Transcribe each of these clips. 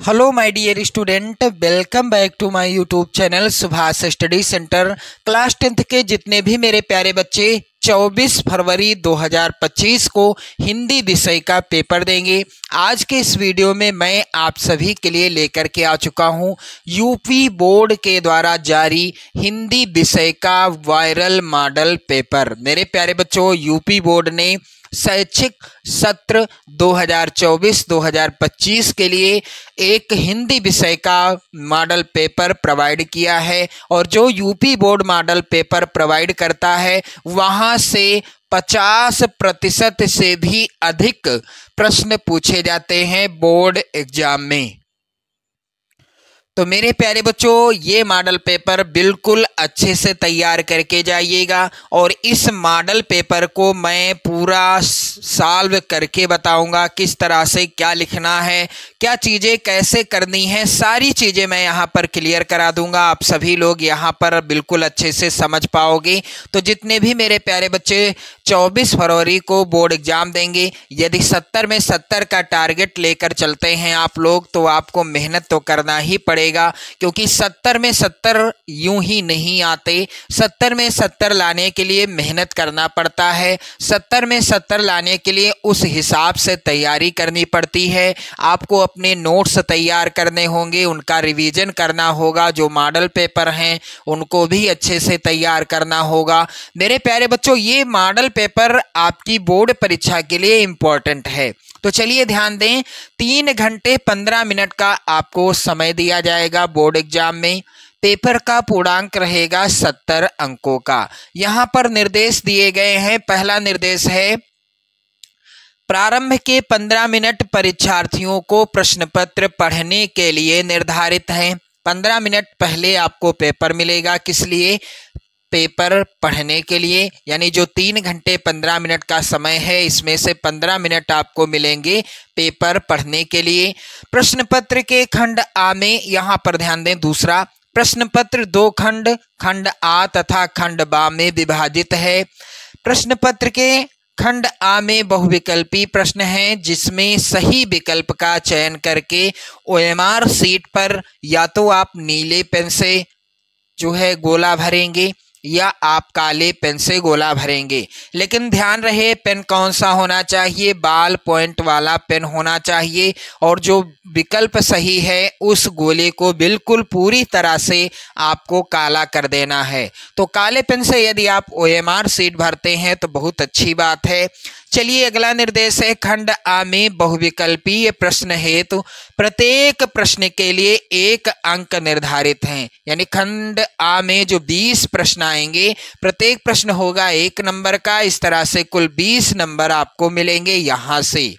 Hello my dear student, welcome back to my YouTube channel Subhash study centre. Class 10th के जितने भी मेरे प्यारे बच्चे 24 फरवरी 2025 को हिंदी विषय का पेपर देंगे। आज के इस वीडियो में मैं आप सभी के लिए लेकर के आ चुका हूं यूपी बोर्ड के द्वारा जारी हिंदी विषय का वायरल मॉडल पेपर। मेरे प्यारे बच्चों, यूपी बोर्ड ने शैक्षिक सत्र 2024-2025 के लिए एक हिंदी विषय का मॉडल पेपर प्रोवाइड किया है और जो UP board model paper provide करता है वहां से 50% से भी अधिक प्रश्न पूछे जाते हैं बोर्ड एग्जाम में। तो मेरे प्यारे बच्चों, ये मॉडल पेपर बिल्कुल अच्छे से तैयार करके जाइएगा और इस मॉडल पेपर को मैं पूरा सॉल्व करके बताऊंगा किस तरह से क्या लिखना है, क्या चीज़ें कैसे करनी है, सारी चीज़ें मैं यहाँ पर क्लियर करा दूंगा। आप सभी लोग यहाँ पर बिल्कुल अच्छे से समझ पाओगे। तो जितने भी मेरे प्यारे बच्चे 24 फरवरी को बोर्ड एग्जाम देंगे, यदि 70 में 70 का टारगेट लेकर चलते हैं आप लोग, तो आपको मेहनत तो करना ही पड़ेगा, क्योंकि 70 में 70 यूं ही नहीं आते। 70 में 70 लाने के लिए मेहनत करना पड़ता है। 70 में 70 लाने के लिए उस हिसाब से तैयारी करनी पड़ती है। आपको अपने नोट्स तैयार करने होंगे, उनका रिवीजन करना होगा, जो मॉडल पेपर हैं उनको भी अच्छे से तैयार करना होगा। मेरे प्यारे बच्चों, ये मॉडल पेपर आपकी बोर्ड परीक्षा के लिए इम्पोर्टेंट है। तो चलिए ध्यान दें, 3 घंटे 15 मिनट का आपको समय दिया जाएगा बोर्ड एग्जाम में। पेपर का पूर्णांक रहेगा 70 अंकों का। यहाँ पर निर्देश दिए गए हैं। पहला निर्देश है, प्रारंभ के 15 मिनट परीक्षार्थियों को प्रश्न पत्र पढ़ने के लिए निर्धारित हैं। 15 मिनट पहले आपको पेपर मिलेगा, किस लिए? पेपर पढ़ने के लिए। यानी जो 3 घंटे 15 मिनट का समय है, इसमें से 15 मिनट आपको मिलेंगे पेपर पढ़ने के लिए। प्रश्न पत्र के खंड आ में, यहाँ पर ध्यान दें, दूसरा प्रश्न पत्र 2 खंड, खंड आ तथा खंड बा में विभाजित है। प्रश्न पत्र के खंड आ में बहुविकल्पी प्रश्न हैं, जिसमें सही विकल्प का चयन करके ओएमआर सीट पर या तो आप नीले पेन से जो है गोला भरेंगे या आप काले पेन से गोला भरेंगे। लेकिन ध्यान रहे, पेन कौन सा होना चाहिए? बाल पॉइंट वाला पेन होना चाहिए और जो विकल्प सही है उस गोले को बिल्कुल पूरी तरह से आपको काला कर देना है। तो काले पेन से यदि आप ओएमआर सीट भरते हैं तो बहुत अच्छी बात है। चलिए अगला निर्देश है, खंड आ में बहुविकल्पीय प्रश्न हेतु प्रत्येक प्रश्न के लिए 1 अंक निर्धारित हैं। यानी खंड आ में जो 20 प्रश्न आएंगे, प्रत्येक प्रश्न होगा 1 नंबर का। इस तरह से कुल 20 नंबर आपको मिलेंगे। यहाँ से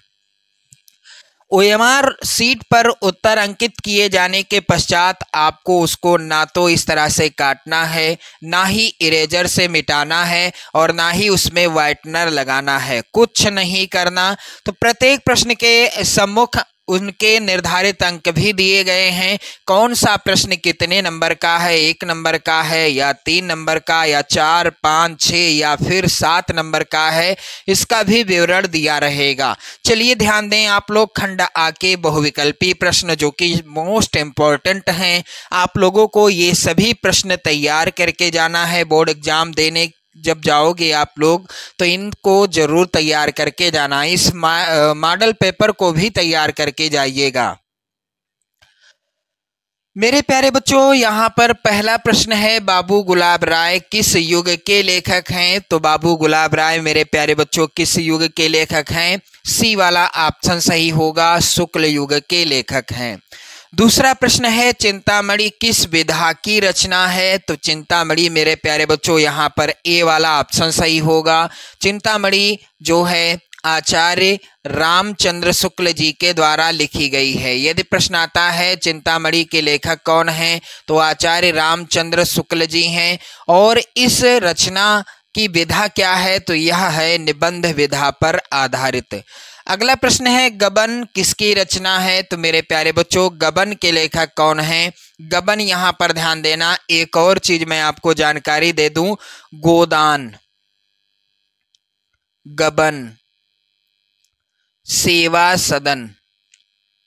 ओएमआर सीट पर उत्तर अंकित किए जाने के पश्चात आपको उसको ना तो इस तरह से काटना है, ना ही इरेजर से मिटाना है और ना ही उसमें व्हाइटनर लगाना है, कुछ नहीं करना। तो प्रत्येक प्रश्न के सम्मुख उनके निर्धारित अंक भी दिए गए हैं। कौन सा प्रश्न कितने नंबर का है, 1 नंबर का है या 3 नंबर का या 4, 5, 6 या फिर 7 नंबर का है, इसका भी विवरण दिया रहेगा। चलिए ध्यान दें आप लोग, खंड आ के बहुविकल्पी प्रश्न जो कि मोस्ट इम्पॉर्टेंट हैं, आप लोगों को ये सभी प्रश्न तैयार करके जाना है बोर्ड एग्जाम देने। जब जाओगे आप लोग तो इनको जरूर तैयार करके जाना। इस मॉडल पेपर को भी तैयार करके जाइएगा। मेरे प्यारे बच्चों, यहाँ पर पहला प्रश्न है, बाबू गुलाब राय किस युग के लेखक हैं? तो बाबू गुलाब राय मेरे प्यारे बच्चों किस युग के लेखक हैं? सी वाला ऑप्शन सही होगा, शुक्ल युग के लेखक हैं। दूसरा प्रश्न है, चिंतामणि किस विधा की रचना है? तो चिंतामणि मेरे प्यारे बच्चों यहाँ पर ए वाला ऑप्शन सही होगा। चिंतामणि जो है आचार्य रामचंद्र शुक्ल जी के द्वारा लिखी गई है। यदि प्रश्न आता है चिंतामणि के लेखक कौन हैं, तो आचार्य रामचंद्र शुक्ल जी हैं। और इस रचना की विधा क्या है? तो यह है निबंध विधा पर आधारित। अगला प्रश्न है, गबन किसकी रचना है? तो मेरे प्यारे बच्चों, गबन के लेखक कौन हैं? गबन यहाँ पर ध्यान देना, एक और चीज मैं आपको जानकारी दे दूं, गोदान, गबन, सेवा सदन,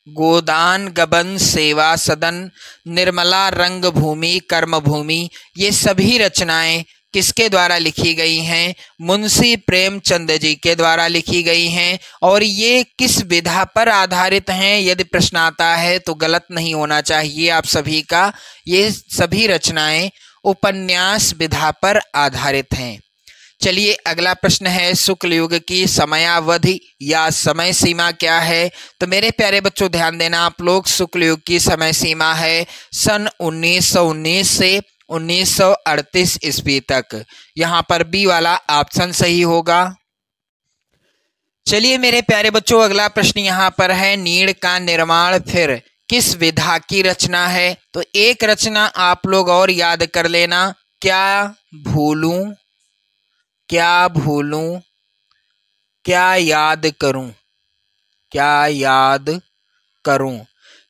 गोदान गबन सेवा सदन, निर्मला रंग भूमि कर्म भूमि, ये सभी रचनाएं किसके द्वारा लिखी गई हैं? मुंशी प्रेमचंद जी के द्वारा लिखी गई हैं। और ये किस विधा पर आधारित हैं? यदि प्रश्न आता है तो गलत नहीं होना चाहिए आप सभी का। ये सभी रचनाएं उपन्यास विधा पर आधारित हैं। चलिए अगला प्रश्न है, शुक्ल युग की समयावधि या समय सीमा क्या है? तो मेरे प्यारे बच्चों ध्यान देना आप लोग, शुक्ल युग की समय सीमा है सन 1919 से 1938 ईस्वी तक। यहाँ पर बी वाला ऑप्शन सही होगा। चलिए मेरे प्यारे बच्चों अगला प्रश्न यहाँ पर है, नीड़ का निर्माण फिर किस विधा की रचना है? तो एक रचना आप लोग और याद कर लेना, क्या भूलूं, क्या भूलूं, क्या याद करूं, क्या याद करूं,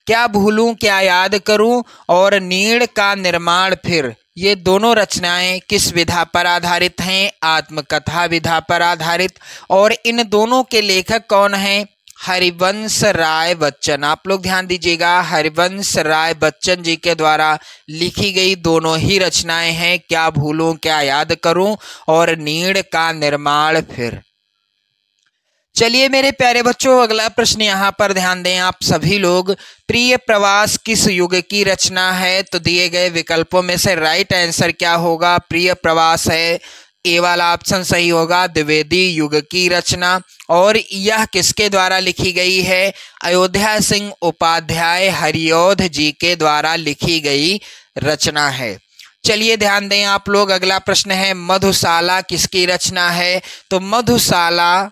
क्या भूलूं क्या याद करूं और नीड़ का निर्माण फिर, ये दोनों रचनाएं किस विधा पर आधारित हैं? आत्मकथा विधा पर आधारित। और इन दोनों के लेखक कौन हैं? हरिवंश राय बच्चन। आप लोग ध्यान दीजिएगा, हरिवंश राय बच्चन जी के द्वारा लिखी गई दोनों ही रचनाएं हैं, क्या भूलूं क्या याद करूं और नीड़ का निर्माण फिर। चलिए मेरे प्यारे बच्चों अगला प्रश्न यहाँ पर ध्यान दें आप सभी लोग, प्रिय प्रवास किस युग की रचना है? तो दिए गए विकल्पों में से राइट आंसर क्या होगा? प्रिय प्रवास है, ए वाला ऑप्शन सही होगा, द्विवेदी युग की रचना। और यह किसके द्वारा लिखी गई है? अयोध्या सिंह उपाध्याय हरिऔध जी के द्वारा लिखी गई रचना है। चलिए ध्यान दें आप लोग अगला प्रश्न है, मधुशाला किसकी रचना है? तो मधुशाला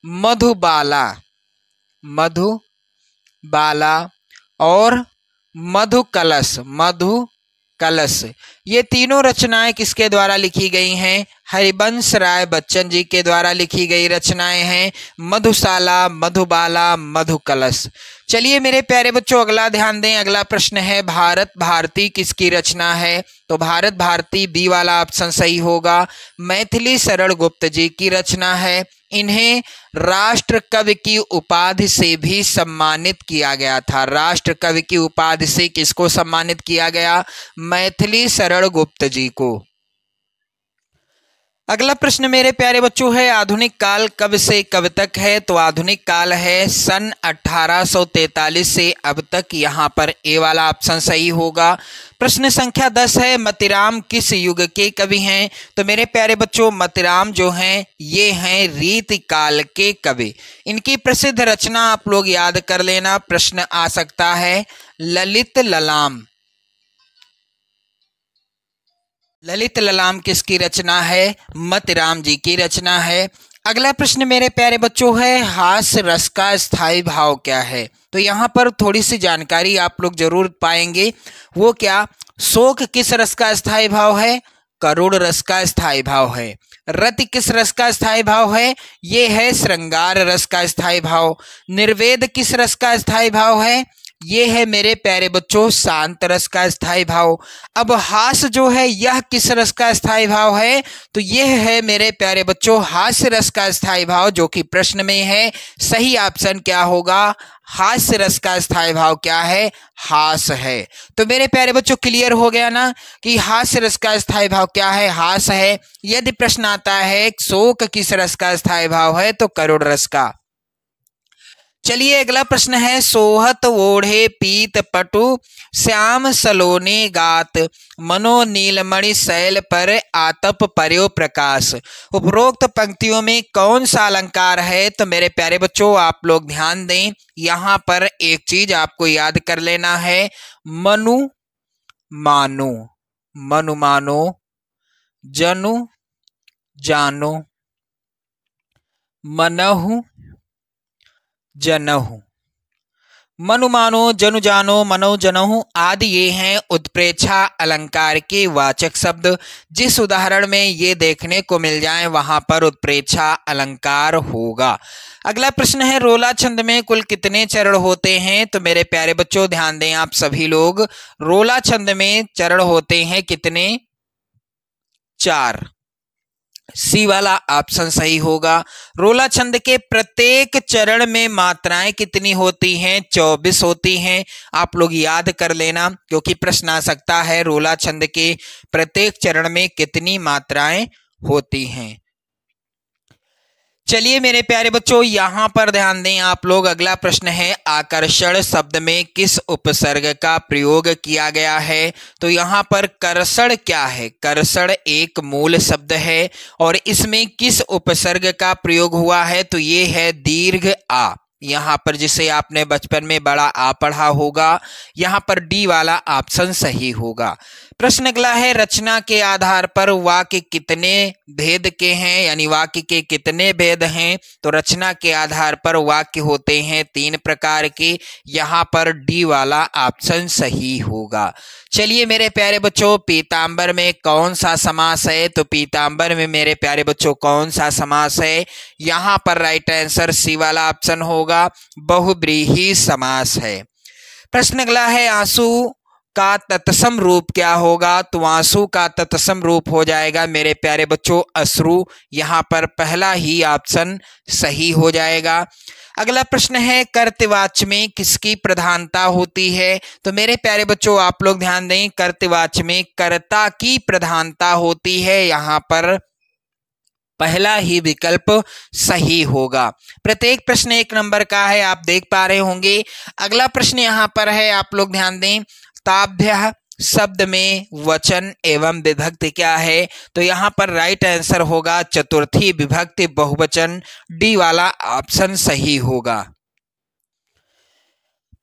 मधुबाला, मधुबाला और मधुकलश, मधुकलश, ये तीनों रचनाएं किसके द्वारा लिखी गई हैं? हरिवंश राय बच्चन जी के द्वारा लिखी गई रचनाएं हैं, मधुशाला, मधुबाला, मधुकलश। चलिए मेरे प्यारे बच्चों अगला ध्यान दें, अगला प्रश्न है, भारत भारती किसकी रचना है? तो भारत भारती बी वाला ऑप्शन सही होगा, मैथिली शरण गुप्त जी की रचना है। इन्हें राष्ट्र कवि की उपाधि से भी सम्मानित किया गया था। राष्ट्र कवि की उपाधि से किसको सम्मानित किया गया? मैथिली शरण गुप्त जी को। अगला प्रश्न मेरे प्यारे बच्चों है, आधुनिक काल कब से कब तक है? तो आधुनिक काल है सन 1843 से अब तक। यहाँ पर ए वाला ऑप्शन सही होगा। प्रश्न संख्या 10 है, मतीराम किस युग के कवि हैं? तो मेरे प्यारे बच्चों मतीराम जो हैं ये हैं रीति काल के कवि। इनकी प्रसिद्ध रचना आप लोग याद कर लेना, प्रश्न आ सकता है, ललित ललाम। ललित ललाम किसकी रचना है? मतीराम जी की रचना है। अगला प्रश्न मेरे प्यारे बच्चों है, हास्य रस का स्थायी भाव क्या है? तो यहाँ पर थोड़ी सी जानकारी आप लोग जरूर पाएंगे। वो क्या? शोक किस रस का स्थायी भाव है? करुण रस का स्थायी भाव है। रति किस रस का स्थायी भाव है? ये है श्रृंगार रस का स्थायी भाव। निर्वेद किस रस का स्थायी भाव है? ये है मेरे प्यारे बच्चों शांत रस का स्थायी भाव। अब हास्य जो है यह किस रस का स्थायी भाव है? तो यह है मेरे प्यारे बच्चों हास्य रस का स्थायी भाव, जो कि प्रश्न में है। सही ऑप्शन क्या होगा? हास्य रस का स्थायी भाव क्या है? हास है। तो मेरे प्यारे बच्चों क्लियर हो गया ना कि हास्य रस का स्थायी भाव क्या है? हास है। यदि प्रश्न आता है शोक किस रस का स्थायी भाव है? तो करुण रस का। चलिए अगला प्रश्न है, सोहत ओढ़े पीत पटु श्याम सलोने गात मनो नीलमणि शैल पर आतप पर्यो प्रकाश। उपरोक्त पंक्तियों में कौन सा अलंकार है? तो मेरे प्यारे बच्चों आप लोग ध्यान दें, यहाँ पर एक चीज आपको याद कर लेना है, मनु मानो, मनु मानो, जनु जानो, मनहु जनहु। मनु मानो, जनु जानो, मनो जनहु आदि ये हैं उत्प्रेक्षा अलंकार के वाचक शब्द। जिस उदाहरण में ये देखने को मिल जाए वहां पर उत्प्रेक्षा अलंकार होगा। अगला प्रश्न है, रोला छंद में कुल कितने चरण होते हैं? तो मेरे प्यारे बच्चों ध्यान दें आप सभी लोग, रोला छंद में चरण होते हैं कितने? 4। सी वाला ऑप्शन सही होगा। रोला छंद के प्रत्येक चरण में मात्राएं कितनी होती हैं? 24 होती हैं। आप लोग याद कर लेना, क्योंकि प्रश्न आ सकता है रोला छंद के प्रत्येक चरण में कितनी मात्राएं होती हैं। चलिए मेरे प्यारे बच्चों, यहां पर ध्यान दें आप लोग। अगला प्रश्न है, आकर्षण शब्द में किस उपसर्ग का प्रयोग किया गया है? तो यहां पर कर्षण क्या है? कर्षण एक मूल शब्द है और इसमें किस उपसर्ग का प्रयोग हुआ है? तो ये है दीर्घ आ। यहाँ पर जिसे आपने बचपन में बड़ा आ पढ़ा होगा, यहाँ पर डी वाला ऑप्शन सही होगा। प्रश्न अगला है, रचना के आधार पर वाक्य कितने भेद के हैं, यानी वाक्य के कितने भेद हैं? तो रचना के आधार पर वाक्य होते हैं 3 प्रकार के। यहाँ पर डी वाला ऑप्शन सही होगा। चलिए मेरे प्यारे बच्चों, पीतांबर में कौन सा समास है? तो पीतांबर में मेरे प्यारे बच्चों कौन सा समास है? यहाँ पर राइट आंसर सी वाला ऑप्शन होगा, बहुब्रीहि समास है। प्रश्न अगला है, आंसू का तत्सम रूप क्या होगा? तो आंसू का तत्सम रूप हो जाएगा मेरे प्यारे बच्चों अश्रु। यहाँ पर पहला ही ऑप्शन सही हो जाएगा। अगला प्रश्न है, कर्तवाच्य में किसकी प्रधानता होती है? तो मेरे प्यारे बच्चों आप लोग ध्यान दें, कर्तवाच्य में कर्ता की प्रधानता होती है। यहाँ पर पहला ही विकल्प सही होगा। प्रत्येक प्रश्न 1 नंबर का है, आप देख पा रहे होंगे। अगला प्रश्न यहाँ पर है, आप लोग ध्यान दें, ताभ्यः शब्द में वचन एवं विभक्ति क्या है? तो यहाँ पर राइट आंसर होगा चतुर्थी विभक्ति बहुवचन। डी वाला ऑप्शन सही होगा।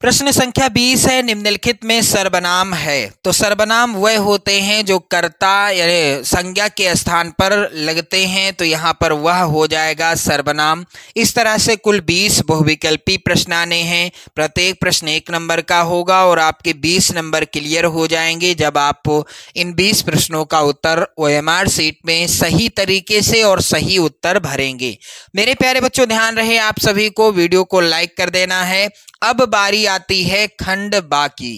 प्रश्न संख्या 20 है, निम्नलिखित में सर्वनाम है। तो सर्वनाम वह होते हैं जो कर्ता यानी संज्ञा के स्थान पर लगते हैं, तो यहाँ पर वह हो जाएगा सर्वनाम। इस तरह से कुल 20 बहुविकल्पी प्रश्न आने हैं। प्रत्येक प्रश्न 1 नंबर का होगा और आपके 20 नंबर क्लियर हो जाएंगे जब आप इन 20 प्रश्नों का उत्तर OMR शीट में सही तरीके से और सही उत्तर भरेंगे। मेरे प्यारे बच्चों ध्यान रहे आप सभी को, वीडियो को लाइक कर देना है। अब बारी आती है खंड बा की।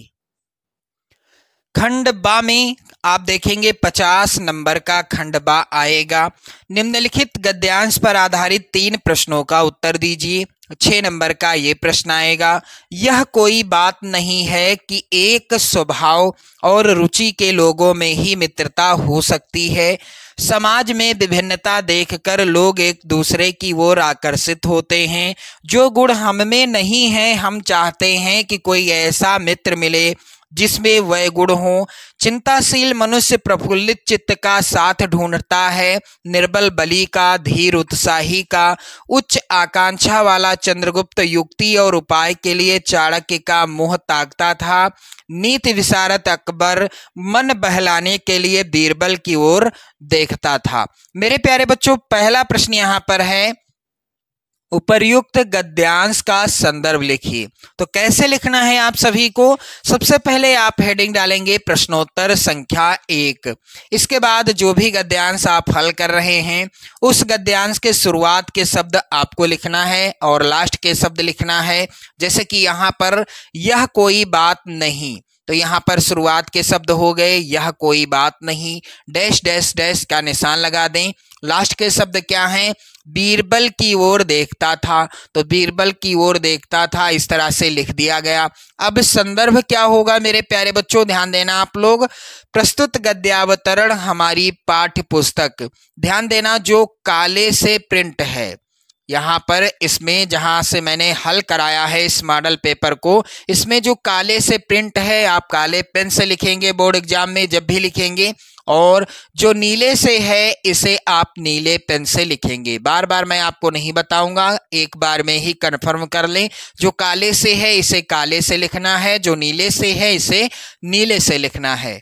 खंड बा में आप देखेंगे 50 नंबर का खंड बा आएगा। निम्नलिखित गद्यांश पर आधारित 3 प्रश्नों का उत्तर दीजिए। 6 नंबर का ये प्रश्न आएगा, यह कोई बात नहीं है कि एक स्वभाव और रुचि के लोगों में ही मित्रता हो सकती है। समाज में विभिन्नता देखकर लोग एक दूसरे की ओर आकर्षित होते हैं। जो गुण हम में नहीं है, हम चाहते हैं कि कोई ऐसा मित्र मिले जिसमें वह गुण हो। चिंताशील मनुष्य प्रफुल्लित चित्त का साथ ढूंढता है, निर्बल बलि का, धीर उत्साही का। उच्च आकांक्षा वाला चंद्रगुप्त युक्ति और उपाय के लिए चाणक्य का मुंह ताकता था। नीति विशारद अकबर मन बहलाने के लिए बीरबल की ओर देखता था। मेरे प्यारे बच्चों, पहला प्रश्न यहाँ पर है, उपर्युक्त गद्यांश का संदर्भ लिखिए। तो कैसे लिखना है आप सभी को? सबसे पहले आप हेडिंग डालेंगे प्रश्नोत्तर संख्या 1। इसके बाद जो भी गद्यांश आप हल कर रहे हैं उस गद्यांश के शुरुआत के शब्द आपको लिखना है और लास्ट के शब्द लिखना है। जैसे कि यहाँ पर यह कोई बात नहीं, तो यहाँ पर शुरुआत के शब्द हो गए यह कोई बात नहीं, डैश डैश डैश का निशान लगा दें। लास्ट के शब्द क्या हैं? बीरबल की ओर देखता था, तो बीरबल की ओर देखता था, इस तरह से लिख दिया गया। अब संदर्भ क्या होगा मेरे प्यारे बच्चों, ध्यान देना आप लोग। प्रस्तुत गद्यावतरण हमारी पाठ्य पुस्तक, ध्यान देना, जो काले से प्रिंट है। यहाँ पर इसमें जहाँ से मैंने हल कराया है इस मॉडल पेपर को, इसमें जो काले से प्रिंट है आप काले पेन से लिखेंगे बोर्ड एग्जाम में जब भी लिखेंगे, और जो नीले से है इसे आप नीले पेन से लिखेंगे। बार बार मैं आपको नहीं बताऊंगा, एक बार में ही कंफर्म कर लें। जो काले से है इसे काले से लिखना है, जो नीले से है इसे नीले से लिखना है।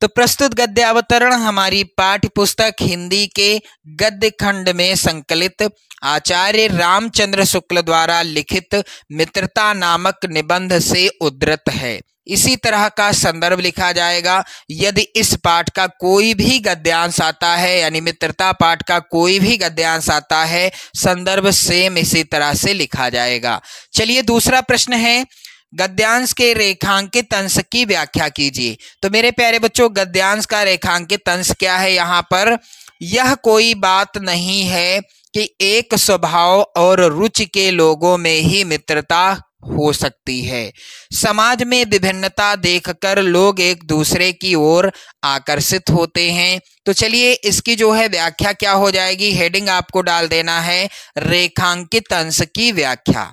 तो प्रस्तुत गद्यावतरण हमारी पाठ्य पुस्तक हिंदी के गद्य खंड में संकलित आचार्य रामचंद्र शुक्ल द्वारा लिखित मित्रता नामक निबंध से उद्धृत है। इसी तरह का संदर्भ लिखा जाएगा यदि इस पाठ का कोई भी गद्यांश आता है, यानी मित्रता पाठ का कोई भी गद्यांश आता है, संदर्भ सेम इसी तरह से लिखा जाएगा। चलिए दूसरा प्रश्न है, गद्यांश के रेखांकित अंश की व्याख्या कीजिए। तो मेरे प्यारे बच्चों, गद्यांश का रेखांकित अंश क्या है? यहाँ पर यह कोई बात नहीं है कि एक स्वभाव और रुचि के लोगों में ही मित्रता हो सकती है। समाज में विभिन्नता देखकर लोग एक दूसरे की ओर आकर्षित होते हैं। तो चलिए इसकी जो है व्याख्या क्या हो जाएगी, हेडिंग आपको डाल देना है रेखांकित अंश की व्याख्या।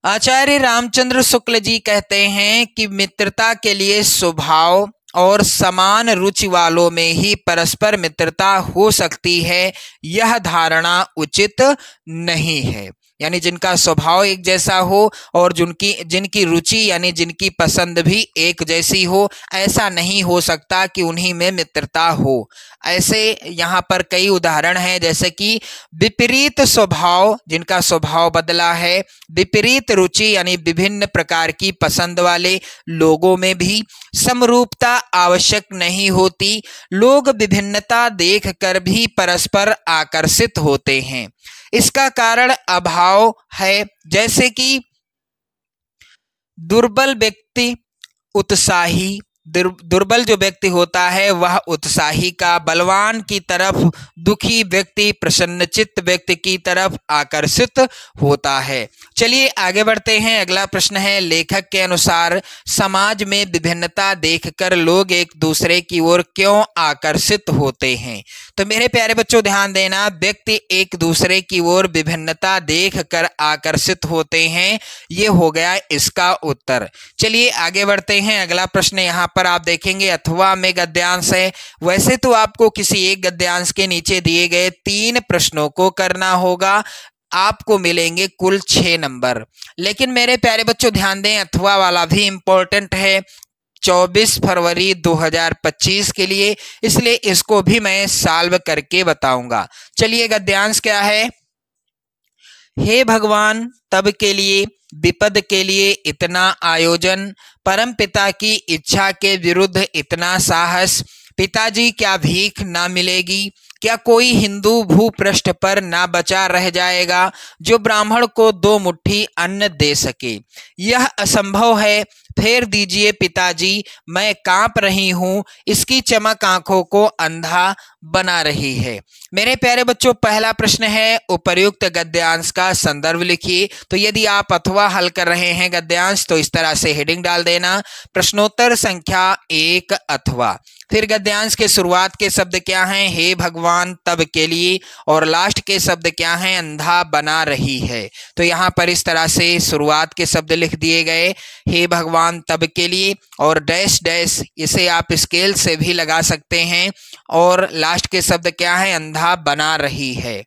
आचार्य रामचंद्र शुक्ल जी कहते हैं कि मित्रता के लिए स्वभाव और समान रुचि वालों में ही परस्पर मित्रता हो सकती है, यह धारणा उचित नहीं है। यानी जिनका स्वभाव एक जैसा हो और जिनकी रुचि यानी जिनकी पसंद भी एक जैसी हो, ऐसा नहीं हो सकता कि उन्हीं में मित्रता हो। ऐसे यहाँ पर कई उदाहरण हैं, जैसे कि विपरीत स्वभाव, जिनका स्वभाव बदला है, विपरीत रुचि यानी विभिन्न प्रकार की पसंद वाले लोगों में भी समरूपता आवश्यक नहीं होती। लोग विभिन्नता देखकर भी परस्पर आकर्षित होते हैं। इसका कारण अभाव है, जैसे कि दुर्बल व्यक्ति उत्साही, दुर्बल जो व्यक्ति होता है वह उत्साही का, बलवान की तरफ दुखी व्यक्ति प्रसन्नचित्त व्यक्ति की तरफ आकर्षित होता है। चलिए आगे बढ़ते हैं। अगला प्रश्न है, लेखक के अनुसार समाज में विभिन्नता देखकर लोग एक दूसरे की ओर क्यों आकर्षित होते हैं? तो मेरे प्यारे बच्चों ध्यान देना, व्यक्ति एक दूसरे की ओर विभिन्नता देखकर आकर्षित होते हैं, ये हो गया इसका उत्तर। चलिए आगे बढ़ते हैं। अगला प्रश्न यहाँ पर आप देखेंगे अथवा में गद्यांश है। वैसे तो आपको किसी एक गद्यांश के नीचे दिए गए 3 प्रश्नों को करना होगा, आपको मिलेंगे कुल 6 नंबर। लेकिन मेरे प्यारे बच्चों ध्यान दें, अथवा वाला भी इंपॉर्टेंट है 24 फरवरी 2025 के लिए, इसलिए इसको भी मैं सॉल्व करके बताऊंगा। चलिए गद्यांश क्या है? हे भगवान, तब के लिए विपद के लिए इतना आयोजन, परम पिता की इच्छा के विरुद्ध इतना साहस, पिताजी क्या भीख ना मिलेगी? क्या कोई हिंदू भूपृष्ठ पर ना बचा रह जाएगा जो ब्राह्मण को 2 मुट्ठी अन्न दे सके? यह असंभव है, फेर दीजिए पिताजी, मैं कांप रही हूँ, इसकी चमक आंखों को अंधा बना रही है। मेरे प्यारे बच्चों, पहला प्रश्न है उपर्युक्त गद्यांश का संदर्भ लिखिए। तो यदि आप अथवा हल कर रहे हैं गद्यांश तो इस तरह से हेडिंग डाल देना, प्रश्नोत्तर संख्या 1 अथवा। फिर गद्यांश के शुरुआत के शब्द क्या हैं? हे भगवान, तब के लिए, और लास्ट के शब्द क्या हैं? अंधा बना रही है। तो यहाँ पर इस तरह से शुरुआत के शब्द लिख दिए गए, हे भगवान तब के लिए, और डैश डैश, इसे आप स्केल से भी लगा सकते हैं, और लास्ट के शब्द क्या है? अंधा बना रही है।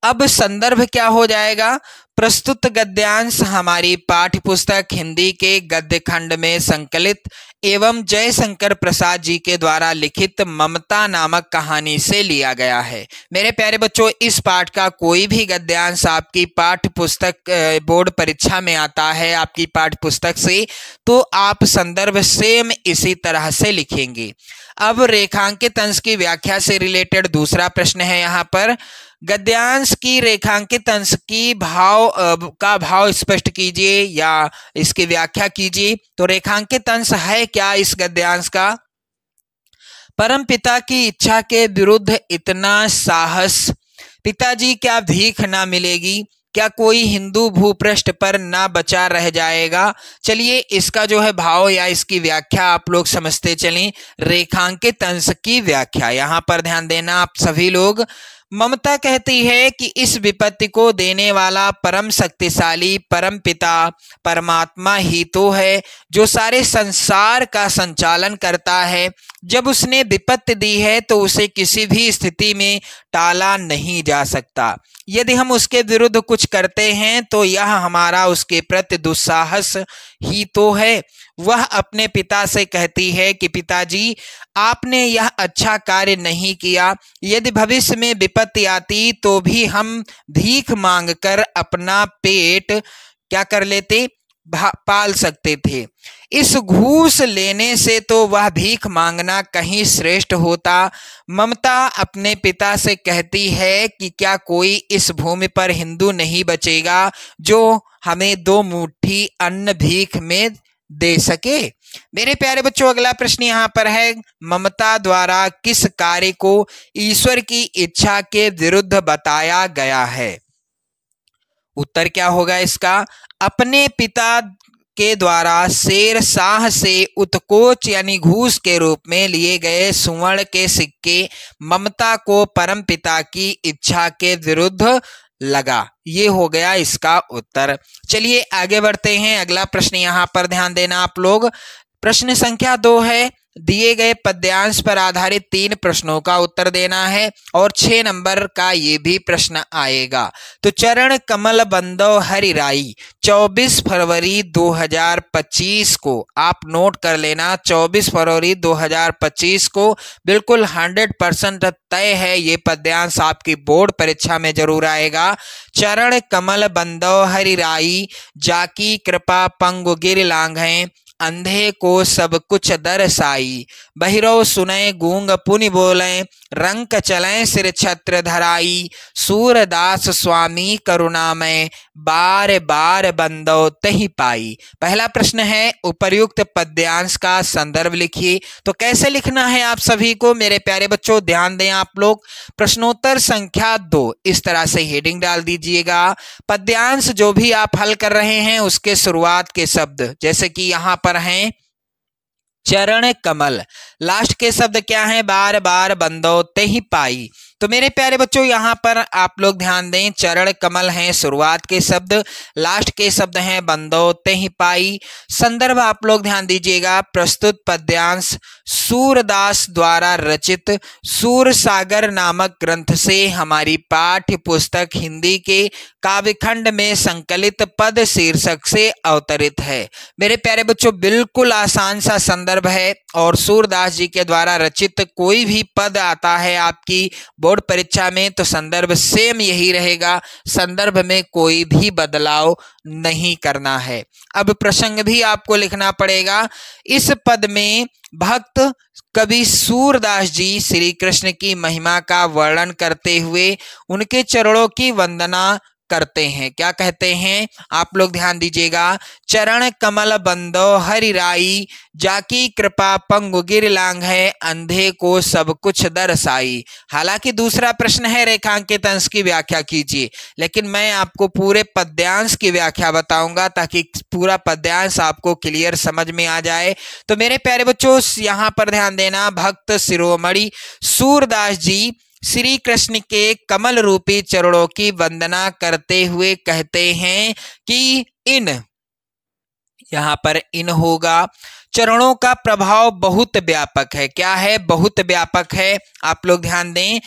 अब संदर्भ क्या हो जाएगा? प्रस्तुत गद्यांश हमारी पाठ्य पुस्तक हिंदी के गद्य खंड में संकलित एवं जयशंकर प्रसाद जी के द्वारा लिखित ममता नामक कहानी से लिया गया है। मेरे प्यारे बच्चों, इस पाठ का कोई भी गद्यांश आपकी पाठ्य पुस्तक बोर्ड परीक्षा में आता है आपकी पाठ्य पुस्तक से, तो आप संदर्भ सेम इसी तरह से लिखेंगे। अब रेखांकित अंश की व्याख्या से रिलेटेड दूसरा प्रश्न है यहाँ पर, गद्यांश की रेखांकित अंश की भाव स्पष्ट कीजिए या इसकी व्याख्या कीजिए। तो रेखांकित अंश है क्या इस गद्यांश का? परम पिता की इच्छा के विरुद्ध इतना साहस, पिताजी क्या भीख ना मिलेगी, क्या कोई हिंदू भूपृष्ठ पर ना बचा रह जाएगा। चलिए इसका जो है भाव या इसकी व्याख्या आप लोग समझते चलें। रेखांकित अंश की व्याख्या यहाँ पर ध्यान देना आप सभी लोग। ममता कहती है कि इस विपत्ति को देने वाला परम शक्तिशाली परम पिता परमात्मा ही तो है, जो सारे संसार का संचालन करता है। जब उसने विपत्ति दी है तो उसे किसी भी स्थिति में टाला नहीं जा सकता। यदि हम उसके विरुद्ध कुछ करते हैं तो यह हमारा उसके प्रति दुस्साहस ही तो है। वह अपने पिता से कहती है कि पिताजी, आपने यह अच्छा कार्य नहीं किया। यदि भविष्य में विपत्ति आती तो भी हम भीख मांगकर अपना पेट क्या कर लेते? पाल सकते थे। इस घूस लेने से तो वह भीख मांगना कहीं श्रेष्ठ होता। ममता अपने पिता से कहती है कि क्या कोई इस भूमि पर हिंदू नहीं बचेगा जो हमें 2 मुट्ठी अन्न भीख में दे सके। मेरे प्यारे बच्चों, अगला प्रश्न यहाँ पर है, ममता द्वारा किस कार्य को ईश्वर की इच्छा के विरुद्ध बताया गया है? उत्तर क्या होगा इसका? अपने पिता के द्वारा शेर शाह से उत्कोच यानी घूस के रूप में लिए गए सुवर्ण के सिक्के ममता को परम पिता की इच्छा के विरुद्ध लगा। ये हो गया इसका उत्तर। चलिए आगे बढ़ते हैं। अगला प्रश्न यहाँ पर ध्यान देना आप लोग। प्रश्न संख्या 2 है, दिए गए पद्यांश पर आधारित 3 प्रश्नों का उत्तर देना है और 6 नंबर का ये भी प्रश्न आएगा। तो चरण कमल बंदो हरि राई 24 फरवरी 2025 को आप नोट कर लेना। 24 फरवरी 2025 को बिल्कुल 100% तय है, ये पद्यांश आपकी बोर्ड परीक्षा में जरूर आएगा। चरण कमल बंदो हरि राई, जाकी कृपा पंगु गिर लांघें, अंधे को सब कुछ दरसाई, बहिरो सुने गूंग पुनि बोले, रंक चलें सिर छत्र धराई, सूरदास स्वामी करुणामय, बार बार बंदो तहि पाई। पहला प्रश्न है, उपर्युक्त पद्यांश का संदर्भ लिखिए। तो कैसे लिखना है आप सभी को मेरे प्यारे बच्चों, ध्यान दें आप लोग। प्रश्नोत्तर संख्या 2 इस तरह से हेडिंग डाल दीजिएगा। पद्यांश जो भी आप हल कर रहे हैं उसके शुरुआत के शब्द, जैसे कि यहाँ पर हैं चरण कमल, लास्ट के शब्द क्या हैं? बार बार बंदो तहि पाई। तो मेरे प्यारे बच्चों यहाँ पर आप लोग ध्यान दें, चरण कमल हैं शुरुआत के शब्द, लास्ट के शब्द हैं बंदो तहि पाई। संदर्भ आप लोग ध्यान दीजिएगा। प्रस्तुत पद्यांश सूरदास द्वारा रचित सूर सागर नामक ग्रंथ से हमारी पाठ्य पुस्तक हिंदी के काव्यखंड में संकलित पद शीर्षक से अवतरित है। मेरे प्यारे बच्चों, बिल्कुल आसान सा संदर्भ है और सूरदास जी के द्वारा रचित कोई भी पद आता है आपकी बोर्ड परीक्षा में तो संदर्भ सेम यही रहेगा, संदर्भ में कोई भी बदलाव नहीं करना है। अब प्रसंग भी आपको लिखना पड़ेगा। इस पद में भक्त कवि सूरदास जी श्री कृष्ण की महिमा का वर्णन करते हुए उनके चरणों की वंदना करते हैं। क्या कहते हैं आप लोग ध्यान दीजिएगा। चरण कमल बंदो हरि राई, जाकी कृपा पंगु गिर लांघे, अंधे को सब कुछ दरसाई। हालांकि दूसरा प्रश्न है रेखांकित अंश की व्याख्या कीजिए, लेकिन मैं आपको पूरे पद्यांश की व्याख्या बताऊंगा ताकि पूरा पद्यांश आपको क्लियर समझ में आ जाए। तो मेरे प्यारे बच्चों यहाँ पर ध्यान देना, भक्त शिरोमणि सूरदास जी श्री कृष्ण के कमल रूपी चरणों की वंदना करते हुए कहते हैं कि इन, यहाँ पर इन होगा, चरणों का प्रभाव बहुत व्यापक है। क्या है? बहुत व्यापक है। आप लोग ध्यान दें।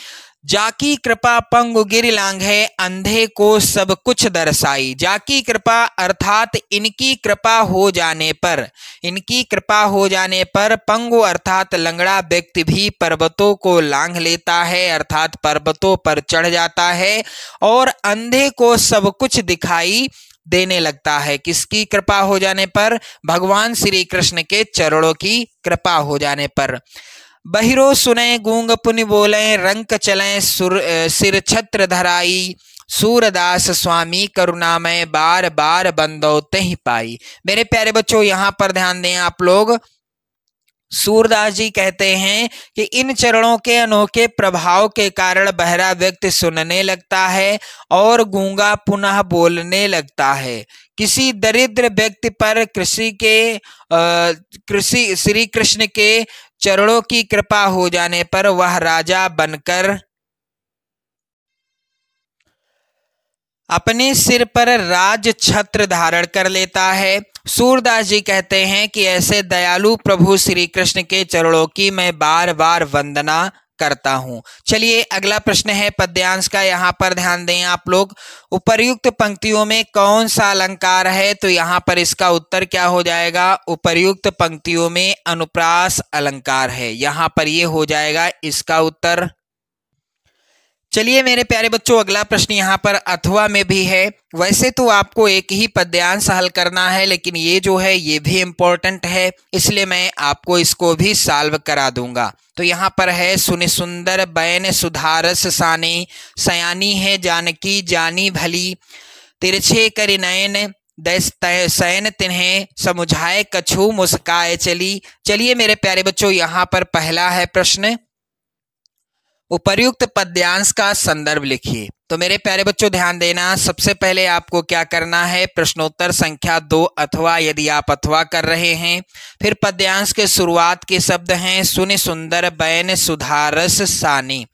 जाकी कृपा पंगु गिर लांघे, अंधे को सब कुछ दरसाई। जाकी कृपा अर्थात इनकी कृपा हो जाने पर, इनकी कृपा हो जाने पर पंगु अर्थात लंगड़ा व्यक्ति भी पर्वतों को लांघ लेता है, अर्थात पर्वतों पर चढ़ जाता है, और अंधे को सब कुछ दिखाई देने लगता है। किसकी कृपा हो जाने पर? भगवान श्री कृष्ण के चरणों की कृपा हो जाने पर। बहिरो सुने गूंग पुनि बोले, रंक चलें सिर छत्र धराई, सूरदास स्वामी करुणामय, बार बार बंदो तहि पाई। मेरे प्यारे बच्चों यहाँ पर ध्यान दें आप लोग। सूरदास जी कहते हैं कि इन चरणों के अनोखे प्रभाव के कारण बहरा व्यक्ति सुनने लगता है और गूंगा पुनः बोलने लगता है। किसी दरिद्र व्यक्ति पर श्री कृष्ण के चरणों की कृपा हो जाने पर वह राजा बनकर अपने सिर पर राज छत्र धारण कर लेता है। सूरदास जी कहते हैं कि ऐसे दयालु प्रभु श्री कृष्ण के चरणों की मैं बार बार वंदना करता हूं। चलिए अगला प्रश्न है पद्यांश का, यहाँ पर ध्यान दें आप लोग। उपर्युक्त पंक्तियों में कौन सा अलंकार है? तो यहाँ पर इसका उत्तर क्या हो जाएगा? उपर्युक्त पंक्तियों में अनुप्रास अलंकार है, यहाँ पर ये हो जाएगा इसका उत्तर। चलिए मेरे प्यारे बच्चों, अगला प्रश्न यहाँ पर अथवा में भी है। वैसे तो आपको एक ही पद्यांश हल करना है, लेकिन ये जो है ये भी इम्पोर्टेंट है, इसलिए मैं आपको इसको भी सॉल्व करा दूंगा। तो यहाँ पर है, सुनि सुंदर बैन सुधारस साने, सयानी है जानकी जानी भली, तिरछे करि नयन सैन तिन्हें समुझाए कछु मुस्काए चली। चलिए मेरे प्यारे बच्चों, यहाँ पर पहला है प्रश्न, उपर्युक्त पद्यांश का संदर्भ लिखिए। तो मेरे प्यारे बच्चों ध्यान देना, सबसे पहले आपको क्या करना है, प्रश्नोत्तर संख्या 2 अथवा, यदि आप अथवा कर रहे हैं, फिर पद्यांश के शुरुआत के शब्द हैं सुनि सुंदर बैन सुधारस सानी।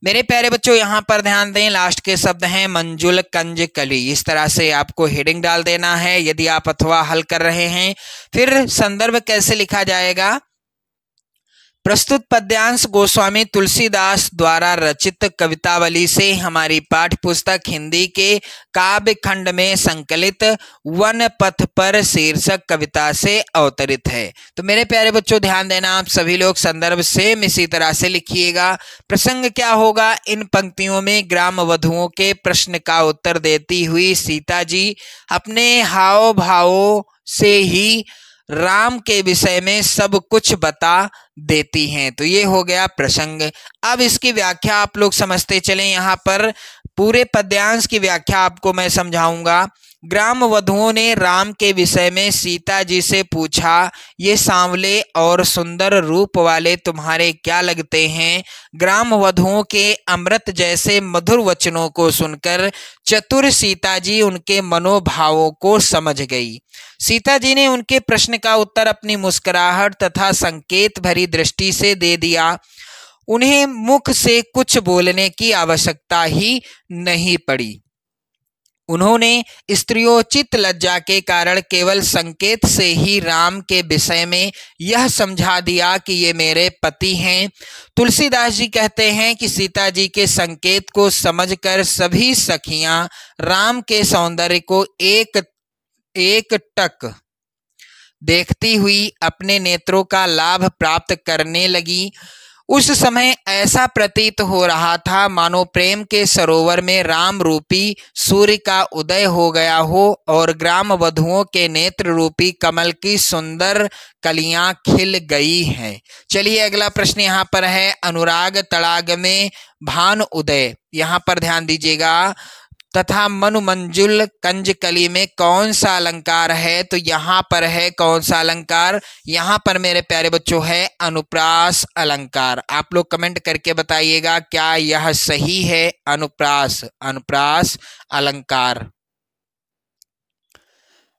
मेरे प्यारे बच्चों यहाँ पर ध्यान दें, लास्ट के शब्द हैं मंजुल कंज कली। इस तरह से आपको हेडिंग डाल देना है यदि आप अथवा हल कर रहे हैं। फिर संदर्भ कैसे लिखा जाएगा, प्रस्तुत पद्यांश गोस्वामी तुलसीदास द्वारा रचित कवितावली से हमारी पाठ्य पुस्तक हिंदी के काव्य खंड में संकलित वन पथ पर शीर्षक कविता से अवतरित है। तो मेरे प्यारे बच्चों ध्यान देना, आप सभी लोग संदर्भ सेम इसी तरह से लिखिएगा। प्रसंग क्या होगा, इन पंक्तियों में ग्राम वधुओं के प्रश्न का उत्तर देती हुई सीता जी अपने हाव भावों से ही राम के विषय में सब कुछ बता देती हैं। तो ये हो गया प्रसंग। अब इसकी व्याख्या आप लोग समझते चलें। यहाँ पर पूरे पद्यांश की व्याख्या आपको मैं समझाऊंगा। ग्राम वधुओं ने राम के विषय में सीता जी से पूछा, ये सांवले और सुंदर रूप वाले तुम्हारे क्या लगते हैं। ग्राम वधुओं के अमृत जैसे मधुर वचनों को सुनकर चतुर सीता जी उनके मनोभावों को समझ गई। सीता जी ने उनके प्रश्न का उत्तर अपनी मुस्कुराहट तथा संकेत भरी दृष्टि से दे दिया। उन्हें मुख से कुछ बोलने की आवश्यकता ही नहीं पड़ी। उन्होंने स्त्रियोचित लज्जा के कारण केवल संकेत से ही राम के विषय में यह समझा दिया कि ये मेरे पति हैं। तुलसीदास जी कहते हैं कि सीता जी के संकेत को समझकर सभी सखियां राम के सौंदर्य को एक टक देखती हुई अपने नेत्रों का लाभ प्राप्त करने लगी। उस समय ऐसा प्रतीत हो रहा था मानो प्रेम के सरोवर में राम रूपी सूर्य का उदय हो गया हो और ग्राम वधुओं के नेत्र रूपी कमल की सुंदर कलियां खिल गई हैं। चलिए अगला प्रश्न यहाँ पर है, अनुराग तड़ाग में भान उदय। यहाँ पर ध्यान दीजिएगा, तथा मनु मंजुल कंज कली में कौन सा अलंकार है। तो यहाँ पर है कौन सा अलंकार, यहाँ पर मेरे प्यारे बच्चों है अनुप्रास अलंकार। आप लोग कमेंट करके बताइएगा क्या यह सही है, अनुप्रास अलंकार।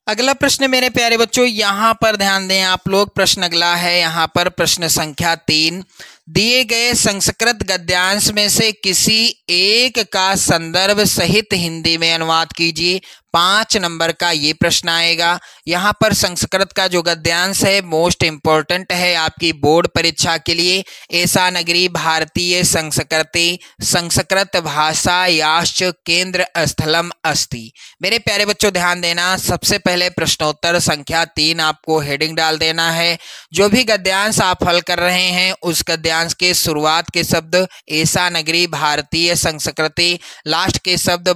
अगला प्रश्न मेरे प्यारे बच्चों यहाँ पर ध्यान दें आप लोग, प्रश्न अगला है यहाँ पर प्रश्न संख्या 3, दिए गए संस्कृत गद्यांश में से किसी एक का संदर्भ सहित हिंदी में अनुवाद कीजिए। 5 नंबर का ये प्रश्न आएगा। यहाँ पर संस्कृत का जो गद्यांश है मोस्ट इम्पोर्टेंट है आपकी बोर्ड परीक्षा के लिए। ऐसा नगरी भारतीय संस्कृति संस्कृत भाषायाश्च केंद्र स्थलम अस्ति। मेरे प्यारे बच्चों ध्यान देना, सबसे पहले प्रश्नोत्तर संख्या 3 आपको हेडिंग डाल देना है। जो भी गद्यांश आप हल कर रहे हैं उस गद्यांश के शुरुआत के शब्द ऐसा नगरी भारतीय संस्कृति, लास्ट के शब्द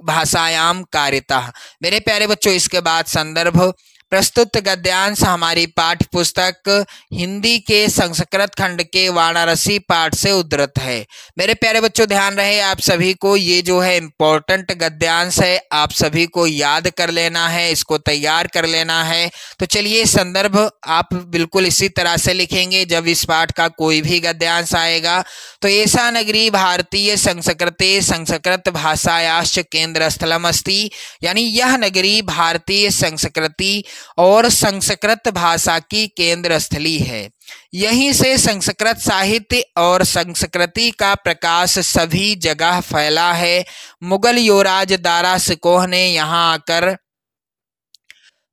भाषायाम कारिता। मेरे प्यारे बच्चों इसके बाद संदर्भ, प्रस्तुत गद्यांश हमारी पाठ्य पुस्तक हिंदी के संस्कृत खंड के वाराणसी पाठ से उद्धृत है। मेरे प्यारे बच्चों ध्यान रहे आप सभी को, ये जो है इम्पोर्टेंट गद्यांश है, आप सभी को याद कर लेना है, इसको तैयार कर लेना है। तो चलिए संदर्भ आप बिल्कुल इसी तरह से लिखेंगे जब इस पाठ का कोई भी गद्यांश आएगा। तो ऐसा नगरी भारतीय संस्कृति संस्कृत भाषायाश्च केंद्र स्थलम अस्ति, यानी यह नगरी भारतीय संस्कृति और संस्कृत भाषा की केंद्र स्थली है। यहीं से संस्कृत साहित्य और संस्कृति का प्रकाश सभी जगह फैला है। मुगल युवराज दारा सिकोह ने यहाँ आकर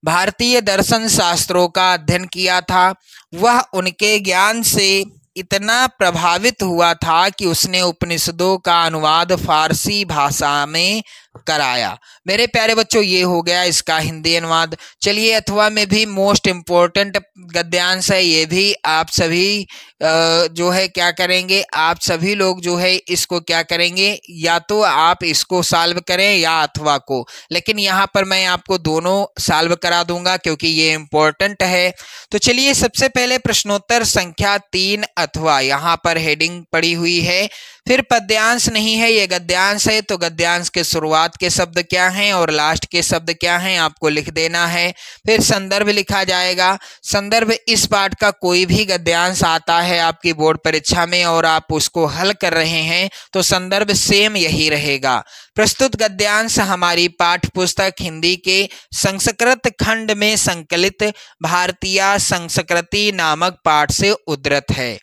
भारतीय दर्शन शास्त्रों का अध्ययन किया था। वह उनके ज्ञान से इतना प्रभावित हुआ था कि उसने उपनिषदों का अनुवाद फारसी भाषा में कराया। मेरे प्यारे बच्चों ये हो गया इसका हिंदी अनुवाद। चलिए अथवा में भी मोस्ट इम्पोर्टेंट गद्यांश है, ये भी आप सभी जो है क्या करेंगे, आप सभी लोग जो है इसको क्या करेंगे, या तो आप इसको सॉल्व करें या अथवा को, लेकिन यहाँ पर मैं आपको दोनों सॉल्व करा दूंगा क्योंकि ये इम्पोर्टेंट है। तो चलिए सबसे पहले प्रश्नोत्तर संख्या 3 अथवा, यहाँ पर हेडिंग पड़ी हुई है फिर पद्यांश नहीं है, ये गद्यांश है, तो गद्यांश के शुरुआत के शब्द क्या हैं और लास्ट के शब्द क्या हैं आपको लिख देना है। फिर संदर्भ लिखा जाएगा। संदर्भ इस पाठ का कोई भी गद्यांश आता है आपकी बोर्ड परीक्षा में और आप उसको हल कर रहे हैं तो संदर्भ सेम यही रहेगा। प्रस्तुत गद्यांश हमारी पाठ्य पुस्तक हिंदी के संस्कृत खंड में संकलित भारतीय संस्कृति नामक पाठ से उद्धृत है।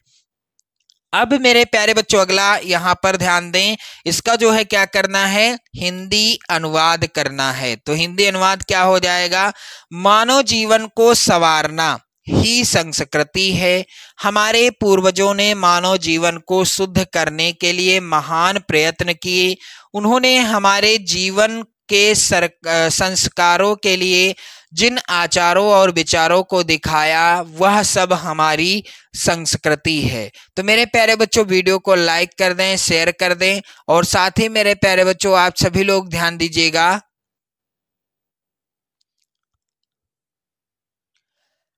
अब मेरे प्यारे बच्चों अगला यहाँ पर ध्यान दें, इसका जो है क्या करना है, हिंदी अनुवाद करना है। तो हिंदी अनुवाद क्या हो जाएगा, मानव जीवन को संवारना ही संस्कृति है। हमारे पूर्वजों ने मानव जीवन को शुद्ध करने के लिए महान प्रयत्न किए। उन्होंने हमारे जीवन के संस्कारों के लिए जिन आचारों और विचारों को दिखाया वह सब हमारी संस्कृति है। तो मेरे प्यारे बच्चों वीडियो को लाइक कर दें, शेयर कर दें और साथ ही मेरे प्यारे बच्चों आप सभी लोग ध्यान दीजिएगा।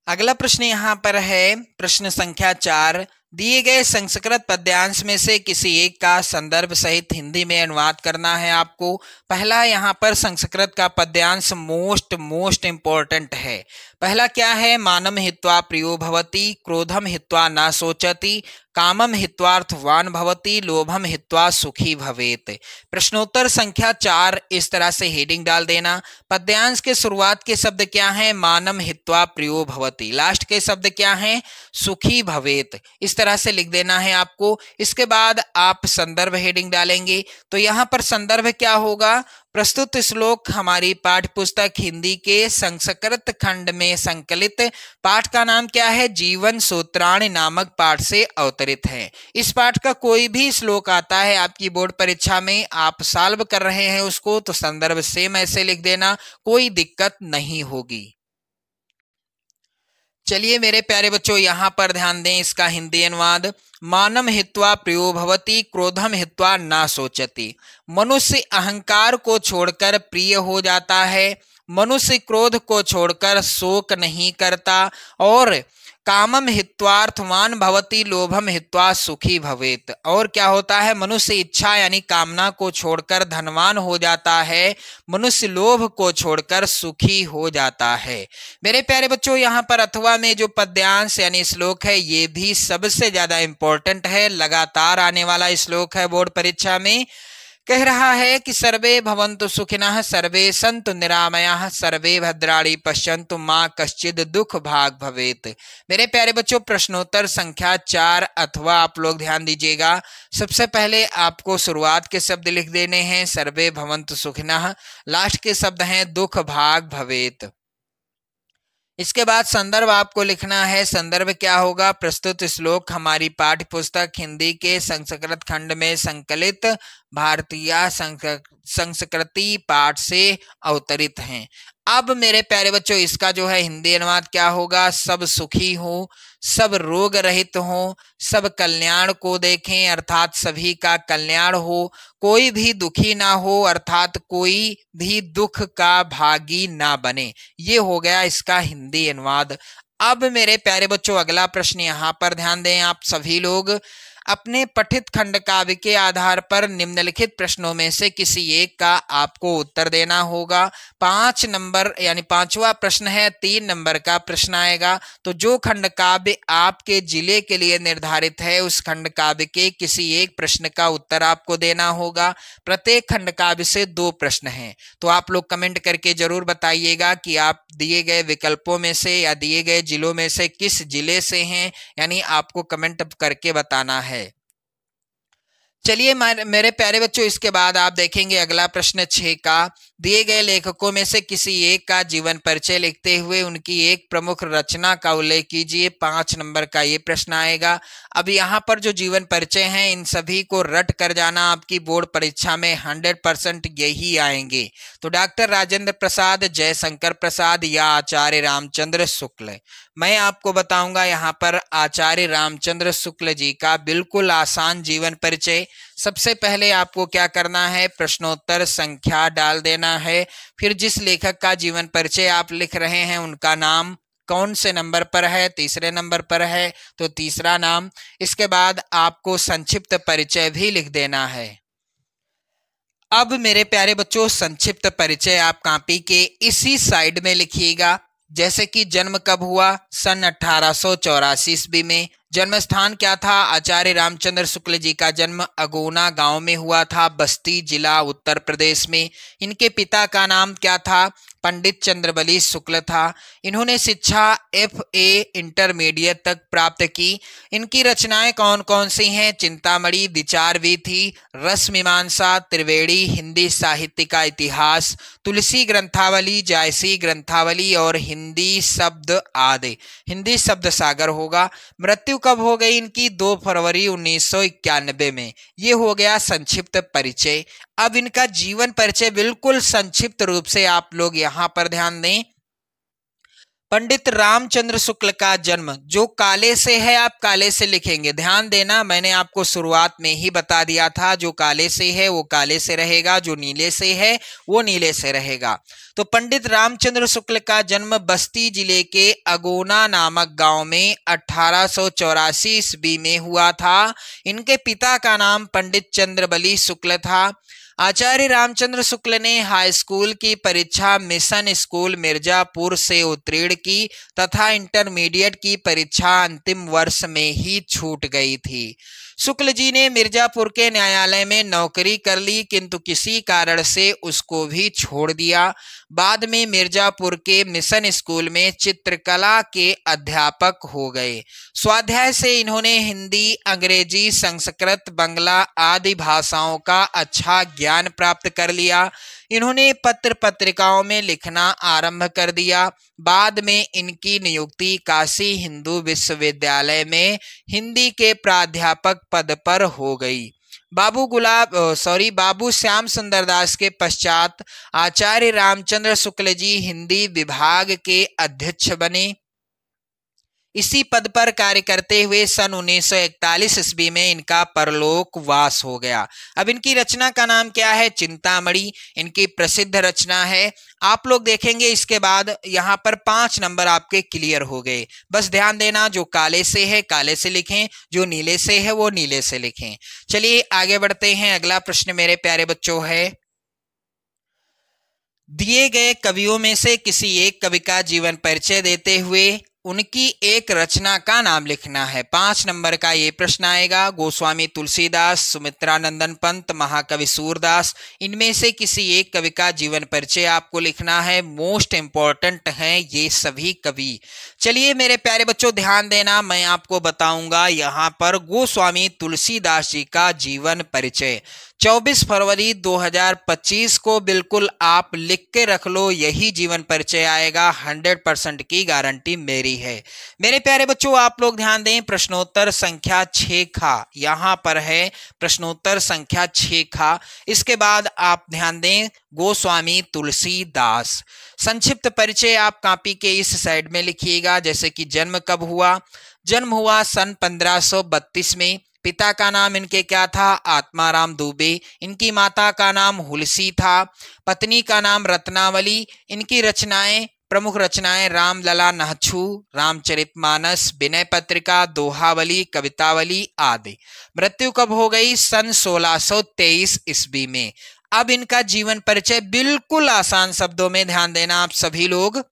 अगला प्रश्न यहाँ पर है प्रश्न संख्या 4। दिए गए संस्कृत पद्यांश में से किसी एक का संदर्भ सहित हिंदी में अनुवाद करना है आपको। पहला यहाँ पर संस्कृत का पद्यांश मोस्ट इंपॉर्टेंट है। पहला क्या है, मानम हित्वा प्रियो भवति, क्रोधम हित्वा न सोचति, कामम हित्वार्थवान भवति, लोभम हित्वा सुखी भवेत। प्रश्नोत्तर संख्या 4 इस तरह से हेडिंग डाल देना। पद्यांश के शुरुआत के शब्द क्या हैं, मानम हित्वा प्रियो भवति, लास्ट के शब्द क्या हैं, सुखी भवेत। इस तरह से लिख देना है आपको। इसके बाद आप संदर्भ हेडिंग डालेंगे। तो यहाँ पर संदर्भ क्या होगा, प्रस्तुत श्लोक हमारी पाठ्य पुस्तक हिंदी के संस्कृत खंड में संकलित पाठ का नाम क्या है, जीवन सूत्राणि नामक पाठ से अवतरित है। इस पाठ का कोई भी श्लोक आता है आपकी बोर्ड परीक्षा में, आप सॉल्व कर रहे हैं उसको, तो संदर्भ सेम ऐसे लिख देना, कोई दिक्कत नहीं होगी। चलिए मेरे प्यारे बच्चों यहाँ पर ध्यान दें, इसका हिंदी अनुवाद, मानम हित्वा प्रियो भवति, क्रोधम हित्वा ना सोचति। मनुष्य अहंकार को छोड़कर प्रिय हो जाता है, मनुष्य क्रोध को छोड़कर शोक नहीं करता, और कामम हित्वार्थवान भवति, लोभम हित्वा सुखी भवेत। और क्या होता है, मनुष्य इच्छा यानी कामना को छोड़कर धनवान हो जाता है, मनुष्य लोभ को छोड़कर सुखी हो जाता है। मेरे प्यारे बच्चों यहाँ पर अथवा में जो पद्यांश यानी श्लोक है ये भी सबसे ज्यादा इंपॉर्टेंट है, लगातार आने वाला श्लोक है बोर्ड परीक्षा में। कह रहा है कि सर्वे भवन्तु सुखिनः, सर्वे सन्तु निरामयाः, सर्वे भद्राणि पश्यन्तु मा कश्चित् दुख भाग भवेत। मेरे प्यारे बच्चों प्रश्नोत्तर संख्या 4 अथवा आप लोग ध्यान दीजिएगा। सबसे पहले आपको शुरुआत के शब्द लिख देने हैं, सर्वे भवन्तु सुखिनः, लास्ट के शब्द हैं दुख भाग भवेत। इसके बाद संदर्भ आपको लिखना है। संदर्भ क्या होगा, प्रस्तुत श्लोक हमारी पाठ्य पुस्तक हिंदी के संस्कृत खंड में संकलित भारतीय संस्कृति पाठ से अवतरित हैं। अब मेरे प्यारे बच्चों इसका जो है हिंदी अनुवाद क्या होगा, सब सुखी हो, सब रोग रहित हो, सब कल्याण को देखें अर्थात सभी का कल्याण हो, कोई भी दुखी ना हो अर्थात कोई भी दुख का भागी ना बने। ये हो गया इसका हिंदी अनुवाद। अब मेरे प्यारे बच्चों अगला प्रश्न यहाँ पर ध्यान दें आप सभी लोग। अपने पठित खंड काव्य के आधार पर निम्नलिखित प्रश्नों में से किसी एक का आपको उत्तर देना होगा। 5 नंबर यानी 5वां प्रश्न है, 3 नंबर का प्रश्न आएगा। तो जो खंड काव्य आपके जिले के लिए निर्धारित है उस खंड काव्य के किसी एक प्रश्न का उत्तर आपको देना होगा। प्रत्येक खंड काव्य से 2 प्रश्न हैं। तो आप लोग कमेंट करके जरूर बताइएगा कि आप दिए गए विकल्पों में से या दिए गए जिलों में से किस जिले से हैं, यानी आपको कमेंट करके बताना है। चलिए मेरे प्यारे बच्चों इसके बाद आप देखेंगे अगला प्रश्न 6 का, दिए गए लेखकों में से किसी एक का जीवन परिचय लिखते हुए उनकी एक प्रमुख रचना का उल्लेख कीजिए। 5 नंबर का ये प्रश्न आएगा। अब यहाँ पर जो जीवन परिचय हैं इन सभी को रट कर जाना, आपकी बोर्ड परीक्षा में 100% यही आएंगे। तो डॉक्टर राजेंद्र प्रसाद, जयशंकर प्रसाद या आचार्य रामचंद्र शुक्ल। मैं आपको बताऊंगा यहाँ पर आचार्य रामचंद्र शुक्ल जी का बिल्कुल आसान जीवन परिचय। सबसे पहले आपको क्या करना है, प्रश्नोत्तर संख्या डाल देना है, फिर जिस लेखक का जीवन परिचय आप लिख रहे हैं उनका नाम, कौन से नंबर पर है? तीसरे नंबर पर है, तो तीसरा नाम। इसके बाद आपको संक्षिप्त परिचय भी लिख देना है। अब मेरे प्यारे बच्चों, संक्षिप्त परिचय आप कॉपी के इसी साइड में लिखिएगा। जैसे कि जन्म कब हुआ? सन 1884 ईस्वी में। जन्म स्थान क्या था? आचार्य रामचंद्र शुक्ल जी का जन्म अगोना गांव में हुआ था, बस्ती जिला उत्तर प्रदेश में। इनके पिता का नाम क्या था? पंडित चंद्रबली शुक्ल था। इन्होंने शिक्षा FA इंटरमीडिएट तक प्राप्त की। इनकी रचनाएं कौन कौन सी हैं? चिंतामणि, द्विचारवीथी, रसमीमांसा, त्रिवेणी, हिंदी साहित्य का इतिहास, तुलसी ग्रंथावली, जायसी ग्रंथावली और हिंदी शब्द आदि। हिंदी शब्द सागर होगा। मृत्यु कब हो गई इनकी? 2 फरवरी 1991 में। ये हो गया संक्षिप्त परिचय। अब इनका जीवन परिचय बिल्कुल संक्षिप्त रूप से आप लोग यहां पर ध्यान दें। पंडित रामचंद्र शुक्ल का जन्म, जो काले से है आप काले से लिखेंगे, ध्यान देना, मैंने आपको शुरुआत में ही बता दिया था, जो काले से है वो काले से रहेगा, जो नीले से है वो नीले से रहेगा। तो पंडित रामचंद्र शुक्ल का जन्म बस्ती जिले के अगोना नामक गांव में 1884 ईस्वी में हुआ था। इनके पिता का नाम पंडित चंद्रबली शुक्ल था। आचार्य रामचंद्र शुक्ल ने हाई स्कूल की परीक्षा मिशन स्कूल मिर्जापुर से उत्तीर्ण की तथा इंटरमीडिएट की परीक्षा अंतिम वर्ष में ही छूट गई थी। शुक्ल जी ने मिर्जापुर के न्यायालय में नौकरी कर ली, किंतु किसी कारण से उसको भी छोड़ दिया। बाद में मिर्जापुर के मिशन स्कूल में चित्रकला के अध्यापक हो गए। स्वाध्याय से इन्होंने हिंदी, अंग्रेजी, संस्कृत, बंगला आदि भाषाओं का अच्छा ज्ञान प्राप्त कर लिया। इन्होंने पत्र पत्रिकाओं में लिखना आरंभ कर दिया। बाद में इनकी नियुक्ति काशी हिंदू विश्वविद्यालय में हिंदी के प्राध्यापक पद पर हो गई। बाबू श्याम सुंदर दास के पश्चात आचार्य रामचंद्र शुक्ल जी हिंदी विभाग के अध्यक्ष बने। इसी पद पर कार्य करते हुए सन 1941 ईस्वी में इनका परलोक वास हो गया। अब इनकी रचना का नाम क्या है? चिंतामणि इनकी प्रसिद्ध रचना है। आप लोग देखेंगे इसके बाद यहाँ पर 5 नंबर आपके क्लियर हो गए। बस ध्यान देना, जो काले से है काले से लिखें, जो नीले से है वो नीले से लिखें। चलिए आगे बढ़ते हैं। अगला प्रश्न मेरे प्यारे बच्चों है, दिए गए कवियों में से किसी एक कवि का जीवन परिचय देते हुए उनकी एक रचना का नाम लिखना है। 5 नंबर का ये प्रश्न आएगा। गोस्वामी तुलसीदास, सुमित्रानंदन पंत, महाकवि सूरदास, इनमें से किसी एक कवि का जीवन परिचय आपको लिखना है। मोस्ट इंपॉर्टेंट हैं ये सभी कवि। चलिए मेरे प्यारे बच्चों ध्यान देना, मैं आपको बताऊंगा यहाँ पर गोस्वामी तुलसीदास जी का जीवन परिचय। 24 फरवरी 2025 को बिल्कुल आप लिख के रख लो, यही जीवन परिचय आएगा। 100% की गारंटी मेरी है। मेरे प्यारे बच्चों आप लोग ध्यान दें, प्रश्नोत्तर संख्या 6 खा यहां पर है, प्रश्नोत्तर संख्या 6 खा। इसके बाद आप ध्यान दें, गोस्वामी तुलसीदास। संक्षिप्त परिचय आप कॉपी के इस साइड में लिखिएगा। जैसे कि जन्म कब हुआ? जन्म हुआ सन 1532 में। पिता का नाम इनके क्या था? आत्माराम दुबे। इनकी माता का नाम हुलसी था। पत्नी का नाम रत्नावली। इनकी रचनाएं, प्रमुख रचनाएं रामलला नहछू, रामचरितमानस, विनय पत्रिका, दोहावली, कवितावली आदि। मृत्यु कब हो गई? सन 1623 ईस्वी में। अब इनका जीवन परिचय बिल्कुल आसान शब्दों में ध्यान देना आप सभी लोग।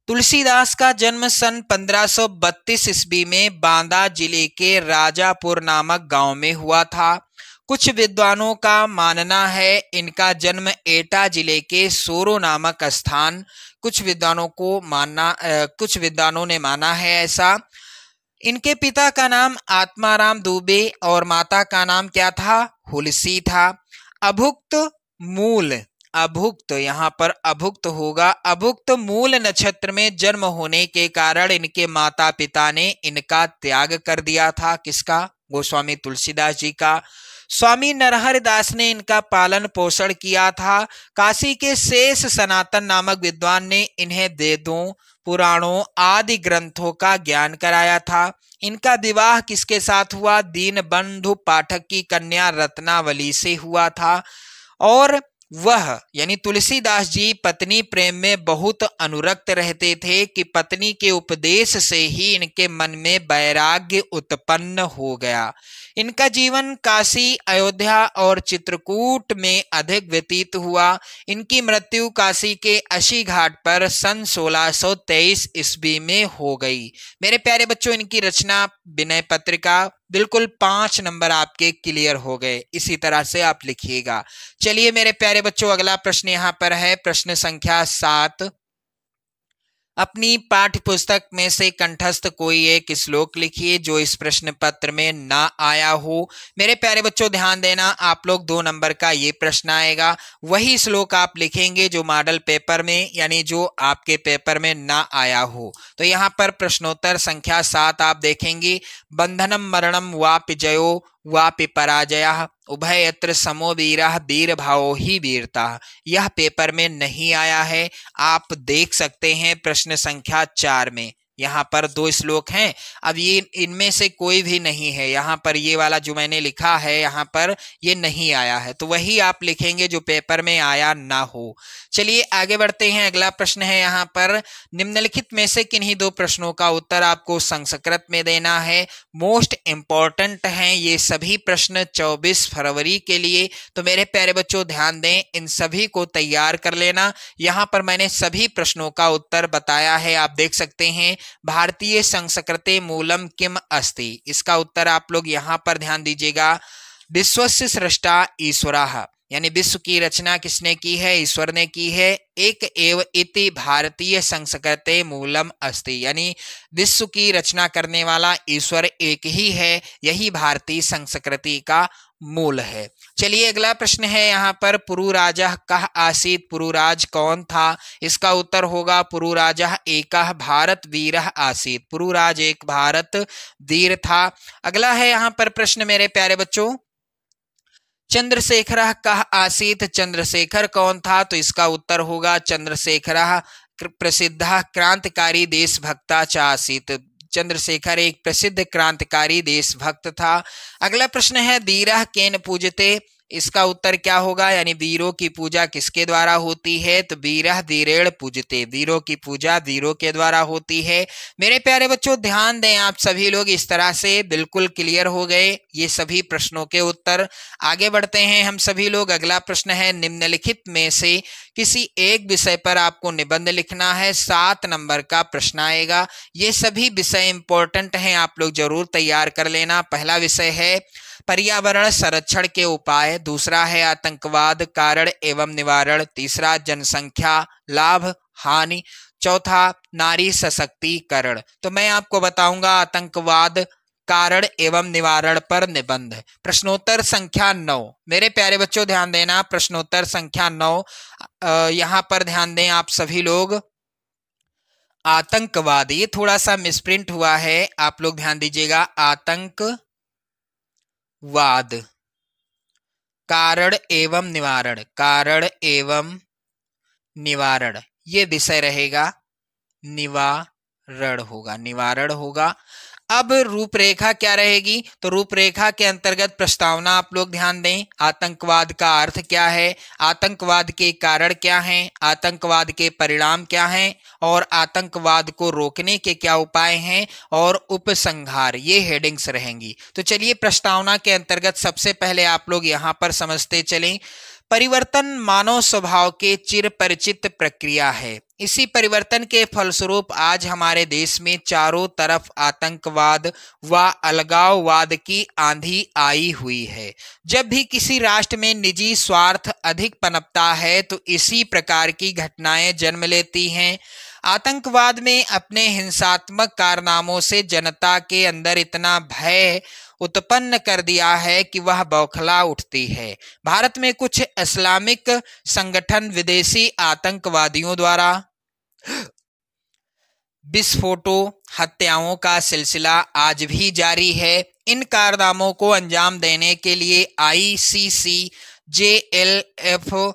तुलसीदास का जन्म सन 1532 ईस्वी में बांदा जिले के राजापुर नामक गांव में हुआ था। कुछ विद्वानों का मानना है इनका जन्म एटा जिले के सोरो नामक स्थान, कुछ विद्वानों ने माना है ऐसा। इनके पिता का नाम आत्माराम दुबे और माता का नाम क्या था? हुलसी था। अभुक्त यहाँ पर अभुक्त होगा। अभुक्त मूल नक्षत्र में जन्म होने के कारण इनके माता पिता ने इनका त्याग कर दिया था। किसका? गोस्वामी तुलसीदास जी का। स्वामी नरहरि दास ने इनका पालन पोषण किया था। काशी के शेष सनातन नामक विद्वान ने इन्हें वेदों, पुराणों आदि ग्रंथों का ज्ञान कराया था। इनका विवाह किसके साथ हुआ? दीनबंधु पाठक की कन्या रत्नावली से हुआ था। और वह यानी तुलसीदास जी पत्नी प्रेम में बहुत अनुरक्त रहते थे कि पत्नी के उपदेश से ही इनके मन में वैराग्य उत्पन्न हो गया। इनका जीवन काशी, अयोध्या और चित्रकूट में अधिक व्यतीत हुआ। इनकी मृत्यु काशी के अशी घाट पर सन 1623 ईस्वी में हो गई। मेरे प्यारे बच्चों, इनकी रचना विनय पत्रिका, बिल्कुल 5 नंबर आपके क्लियर हो गए। इसी तरह से आप लिखिएगा। चलिए मेरे प्यारे बच्चों, अगला प्रश्न यहाँ पर है, प्रश्न संख्या 7। अपनी पाठ्य पुस्तक में से कंठस्थ कोई एक श्लोक लिखिए जो इस प्रश्न पत्र में ना आया हो। मेरे प्यारे बच्चों ध्यान देना, आप लोग 2 नंबर का ये प्रश्न आएगा, वही श्लोक आप लिखेंगे जो मॉडल पेपर में यानी जो आपके पेपर में ना आया हो। तो यहाँ पर प्रश्नोत्तर संख्या 7 आप देखेंगे, बंधनम मरणम वापि जयो वापि पराजयः उभयत्र समो वीरः वीर भावो ही वीरता। यह पेपर में नहीं आया है, आप देख सकते हैं प्रश्न संख्या 4 में। यहाँ पर 2 श्लोक हैं, अब ये इनमें से कोई भी नहीं है। यहाँ पर ये वाला जो मैंने लिखा है यहाँ पर ये नहीं आया है, तो वही आप लिखेंगे जो पेपर में आया ना हो। चलिए आगे बढ़ते हैं। अगला प्रश्न है यहाँ पर, निम्नलिखित में से किन्हीं 2 प्रश्नों का उत्तर आपको संस्कृत में देना है। मोस्ट इंपॉर्टेंट हैं ये सभी प्रश्न 24 फरवरी के लिए। तो मेरे प्यारे बच्चों ध्यान दें, इन सभी को तैयार कर लेना। यहाँ पर मैंने सभी प्रश्नों का उत्तर बताया है, आप देख सकते हैं। भारतीय संस्कृते मूलम किम अस्ति, इसका उत्तर आप लोग यहाँ पर ध्यान दीजिएगा, विश्वस्य सृष्टा ईश्वरः, यानी विश्व की रचना किसने की है? ईश्वर ने की है। एक एव इति भारतीय संस्कृते मूलम अस्ति, यानी विश्व की रचना करने वाला ईश्वर एक ही है, यही भारतीय संस्कृति का मूल है। चलिए अगला प्रश्न है यहाँ पर, पुरुराजः कः आसीत्, पुरुराज कौन था? इसका उत्तर होगा पुरुराजः एकः भारत वीरः आसीत्, पुरुराज एक भारत वीर था। अगला है यहाँ पर प्रश्न मेरे प्यारे बच्चों, चंद्रशेखरः कः आसीत्, चंद्रशेखर कौन था? तो इसका उत्तर होगा चंद्रशेखरः प्रसिद्धः क्रांतिकारी देशभक्ता च आसीत्, चंद्रशेखर एक प्रसिद्ध क्रांतिकारी देशभक्त था। अगला प्रश्न है, धीरः केन पूजते, इसका उत्तर क्या होगा? यानी वीरों की पूजा किसके द्वारा होती है? तो वीरः धीरेण पूजते, वीरों की पूजा वीरों के द्वारा होती है। मेरे प्यारे बच्चों ध्यान दें, आप सभी लोग इस तरह से बिल्कुल क्लियर हो गए ये सभी प्रश्नों के उत्तर। आगे बढ़ते हैं हम सभी लोग। अगला प्रश्न है, निम्नलिखित में से किसी एक विषय पर आपको निबंध लिखना है। 7 नंबर का प्रश्न आएगा। ये सभी विषय इंपॉर्टेंट हैं, आप लोग जरूर तैयार कर लेना। पहला विषय है पर्यावरण संरक्षण के उपाय, दूसरा है आतंकवाद कारण एवं निवारण, तीसरा जनसंख्या लाभ हानि, चौथा नारी सशक्तिकरण। तो मैं आपको बताऊंगा आतंकवाद कारण एवं निवारण पर निबंध। प्रश्नोत्तर संख्या 9, मेरे प्यारे बच्चों ध्यान देना, प्रश्नोत्तर संख्या 9 यहाँ पर ध्यान दें आप सभी लोग। आतंकवाद, ये थोड़ा सा मिसप्रिंट हुआ है, आप लोग ध्यान दीजिएगा। आतंकवाद कारण एवं निवारण, कारण एवं निवारण ये विषय रहेगा, निवारण होगा, निवारण होगा। अब रूपरेखा क्या रहेगी? तो रूपरेखा के अंतर्गत प्रस्तावना आप लोग ध्यान दें। आतंकवाद का अर्थ क्या है, आतंकवाद के कारण क्या हैं, आतंकवाद के परिणाम क्या हैं, और आतंकवाद को रोकने के क्या उपाय हैं, और उपसंहार, ये हेडिंग्स रहेंगी। तो चलिए प्रस्तावना के अंतर्गत सबसे पहले आप लोग यहाँ पर समझते चलें। परिवर्तन मानव स्वभाव के चिर परिचित प्रक्रिया है। इसी परिवर्तन के फलस्वरूप आज हमारे देश में चारों तरफ आतंकवाद व अलगाववाद की आंधी आई हुई है। जब भी किसी राष्ट्र में निजी स्वार्थ अधिक पनपता है तो इसी प्रकार की घटनाएं जन्म लेती हैं। आतंकवाद में अपने हिंसात्मक कारनामों से जनता के अंदर इतना भय उत्पन्न कर दिया है कि वह बौखला उठती है। भारत में कुछ इस्लामिक संगठन विदेशी आतंकवादियों द्वारा विस्फोटों, हत्याओं का सिलसिला आज भी जारी है। इन कारनामों को अंजाम देने के लिए ICC, JLF,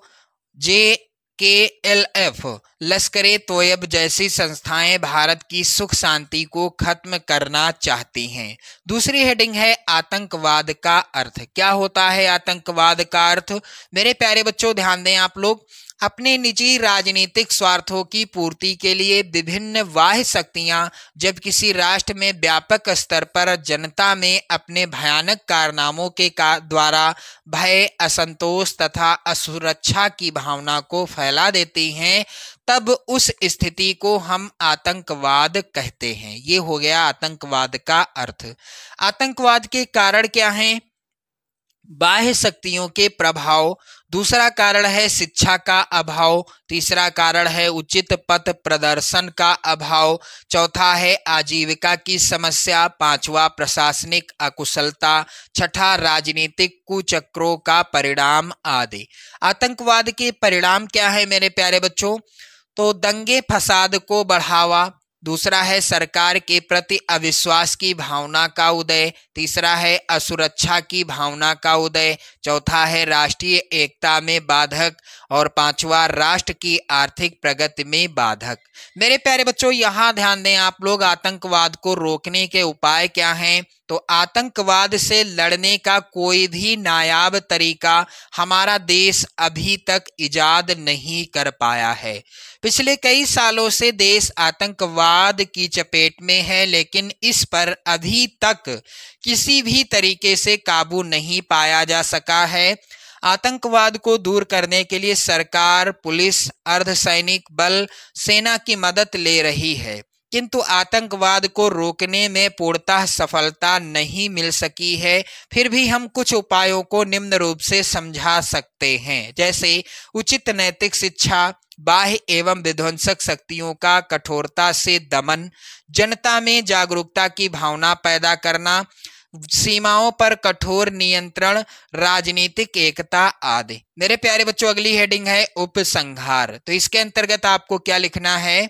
KLF, लश्कर-ए तोयब जैसी संस्थाएं भारत की सुख शांति को खत्म करना चाहती हैं। दूसरी हेडिंग है आतंकवाद का अर्थ। क्या होता है आतंकवाद का अर्थ? मेरे प्यारे बच्चों ध्यान दें आप लोग, अपने निजी राजनीतिक स्वार्थों की पूर्ति के लिए विभिन्न बाह्य शक्तियां जब किसी राष्ट्र में व्यापक स्तर पर जनता में अपने भयानक कारनामों के द्वारा भय, असंतोष तथा असुरक्षा की भावना को फैला देती हैं, तब उस स्थिति को हम आतंकवाद कहते हैं। ये हो गया आतंकवाद का अर्थ। आतंकवाद के कारण क्या हैं? बाह्य शक्तियों के प्रभाव, दूसरा कारण है शिक्षा का अभाव, तीसरा कारण है उचित पथ प्रदर्शन का अभाव, चौथा है आजीविका की समस्या, पांचवा प्रशासनिक अकुशलता, छठा राजनीतिक कुचक्रों का परिणाम आदि। आतंकवाद के परिणाम क्या है मेरे प्यारे बच्चों? तो दंगे फसाद को बढ़ावा, दूसरा है सरकार के प्रति अविश्वास की भावना का उदय, तीसरा है असुरक्षा की भावना का उदय, चौथा है राष्ट्रीय एकता में बाधक और पांचवा राष्ट्र की आर्थिक प्रगति में बाधक। मेरे प्यारे बच्चों यहाँ ध्यान दें आप लोग, आतंकवाद को रोकने के उपाय क्या हैं? तो आतंकवाद से लड़ने का कोई भी नायाब तरीका हमारा देश अभी तक इजाद नहीं कर पाया है। पिछले कई सालों से देश आतंकवाद की चपेट में है, लेकिन इस पर अभी तक किसी भी तरीके से काबू नहीं पाया जा सका है। आतंकवाद को दूर करने के लिए सरकार, पुलिस, अर्धसैनिक बल, सेना की मदद ले रही है, किंतु आतंकवाद को रोकने में पूर्णतः सफलता नहीं मिल सकी है। फिर भी हम कुछ उपायों को निम्न रूप से समझा सकते हैं, जैसे उचित नैतिक शिक्षा, बाह्य एवं विध्वंसक शक्तियों का कठोरता से दमन, जनता में जागरूकता की भावना पैदा करना, सीमाओं पर कठोर नियंत्रण, राजनीतिक एकता आदि। मेरे प्यारे बच्चों अगली हेडिंग है उपसंहार। तो इसके अंतर्गत आपको क्या लिखना है?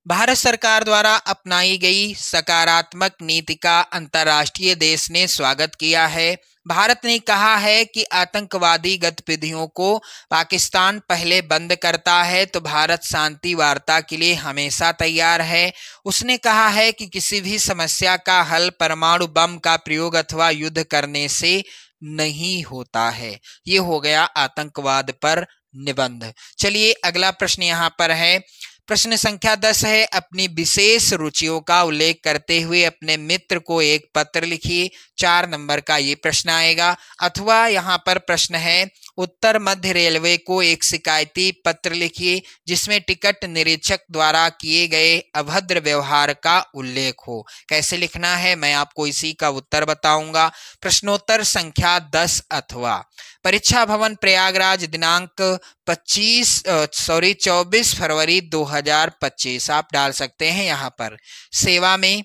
भारत सरकार द्वारा अपनाई गई सकारात्मक नीति का अंतर्राष्ट्रीय देश ने स्वागत किया है। भारत ने कहा है कि आतंकवादी गतिविधियों को पाकिस्तान पहले बंद करता है तो भारत शांति वार्ता के लिए हमेशा तैयार है। उसने कहा है कि किसी भी समस्या का हल परमाणु बम का प्रयोग अथवा युद्ध करने से नहीं होता है। ये हो गया आतंकवाद पर निबंध। चलिए अगला प्रश्न यहाँ पर है, प्रश्न संख्या 10 है, अपनी विशेष रुचियों का उल्लेख करते हुए अपने मित्र को एक पत्र लिखिए। 4 नंबर का ये प्रश्न आएगा। अथवा यहाँ पर प्रश्न है, उत्तर मध्य रेलवे को एक शिकायती पत्र लिखिए जिसमें टिकट निरीक्षक द्वारा किए गए अभद्र व्यवहार का उल्लेख हो। कैसे लिखना है मैं आपको इसी का उत्तर बताऊंगा। प्रश्नोत्तर संख्या 10 अथवा। परीक्षा भवन प्रयागराज दिनांक 24 फरवरी 2025 आप डाल सकते हैं यहाँ पर। सेवा में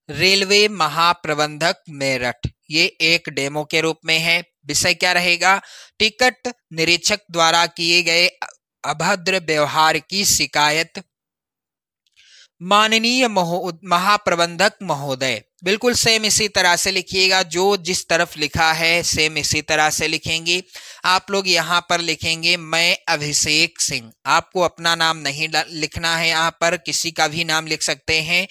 रेलवे महाप्रबंधक मेरठ, ये एक डेमो के रूप में है। विषय क्या रहेगा? टिकट निरीक्षक द्वारा किए गए अभद्र व्यवहार की शिकायत। माननीय महाप्रबंधक महोदय, बिल्कुल सेम इसी तरह से लिखिएगा, जो जिस तरफ लिखा है सेम इसी तरह से लिखेंगे। आप लोग यहाँ पर लिखेंगे मैं अभिषेक सिंह, आपको अपना नाम नहीं लिखना है, यहाँ पर किसी का भी नाम लिख सकते हैं।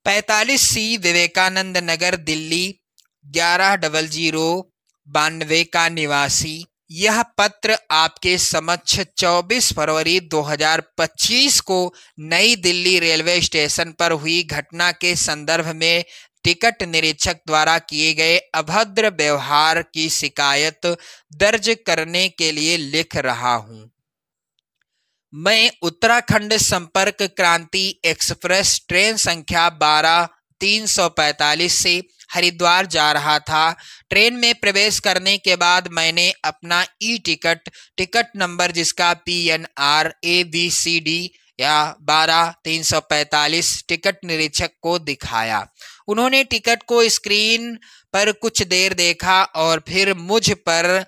45C विवेकानंद नगर दिल्ली 110092 का निवासी। यह पत्र आपके समक्ष 24 फरवरी 2025 को नई दिल्ली रेलवे स्टेशन पर हुई घटना के संदर्भ में टिकट निरीक्षक द्वारा किए गए अभद्र व्यवहार की शिकायत दर्ज करने के लिए लिख रहा हूं। मैं उत्तराखंड संपर्क क्रांति एक्सप्रेस ट्रेन संख्या 12-345 से हरिद्वार जा रहा था। ट्रेन में प्रवेश करने के बाद मैंने अपना टिकट नंबर जिसका PNR ABCD या 12-345 टिकट निरीक्षक को दिखाया। उन्होंने टिकट को स्क्रीन पर कुछ देर देखा और फिर मुझ पर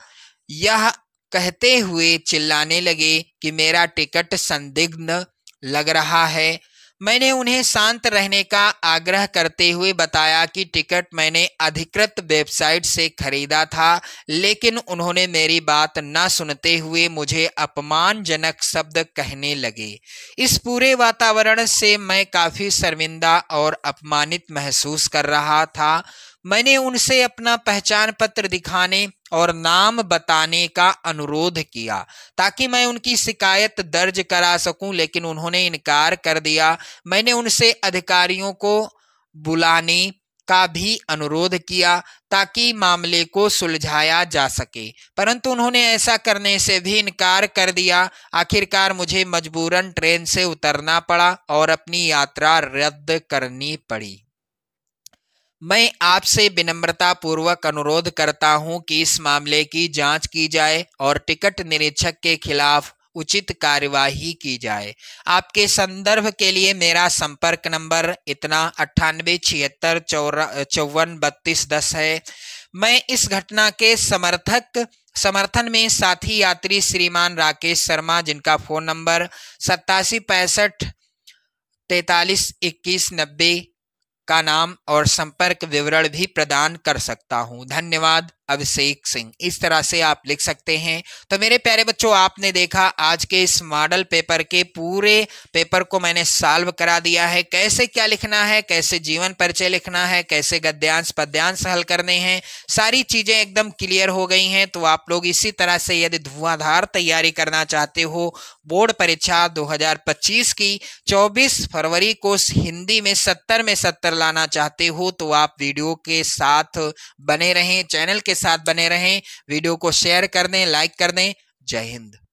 यह कहते हुए चिल्लाने लगे कि मेरा टिकट संदिग्ध लग रहा है। मैंने उन्हें शांत रहने का आग्रह करते हुए बताया कि टिकट मैंने अधिकृत वेबसाइट से खरीदा था, लेकिन उन्होंने मेरी बात न सुनते हुए मुझे अपमानजनक शब्द कहने लगे। इस पूरे वातावरण से मैं काफी शर्मिंदा और अपमानित महसूस कर रहा था। मैंने उनसे अपना पहचान पत्र दिखाने और नाम बताने का अनुरोध किया ताकि मैं उनकी शिकायत दर्ज करा सकूं, लेकिन उन्होंने इनकार कर दिया। मैंने उनसे अधिकारियों को बुलाने का भी अनुरोध किया ताकि मामले को सुलझाया जा सके, परंतु उन्होंने ऐसा करने से भी इनकार कर दिया। आखिरकार मुझे मजबूरन ट्रेन से उतरना पड़ा और अपनी यात्रा रद्द करनी पड़ी। मैं आपसे विनम्रता पूर्वक अनुरोध करता हूं कि इस मामले की जांच की जाए और टिकट निरीक्षक के खिलाफ उचित कार्यवाही की जाए। आपके संदर्भ के लिए मेरा संपर्क नंबर इतना 9876543210 है। मैं इस घटना के समर्थन में साथी यात्री श्रीमान राकेश शर्मा, जिनका फोन नंबर 8765432190 का नाम और संपर्क विवरण भी प्रदान कर सकता हूं। धन्यवाद। अभिषेक सिंह। इस तरह से आप लिख सकते हैं। तो मेरे प्यारे बच्चों, आपने देखा आज के इस मॉडल पेपर के पूरे पेपर को मैंने सॉल्व करा दिया है। कैसे क्या लिखना है, कैसे जीवन परिचय लिखना है, कैसे गद्यांश पद्यांश हल करने हैं, सारी चीजें एकदम क्लियर हो गई हैं। तो आप लोग इसी तरह से यदि धुआंधार तैयारी करना चाहते हो बोर्ड परीक्षा 2025 की 24 फरवरी को हिंदी में 70 में 70 लाना चाहते हो, तो आप वीडियो के साथ बने रहें, चैनल के साथ बने रहें, वीडियो को शेयर कर दें, लाइक कर दें। जय हिंद।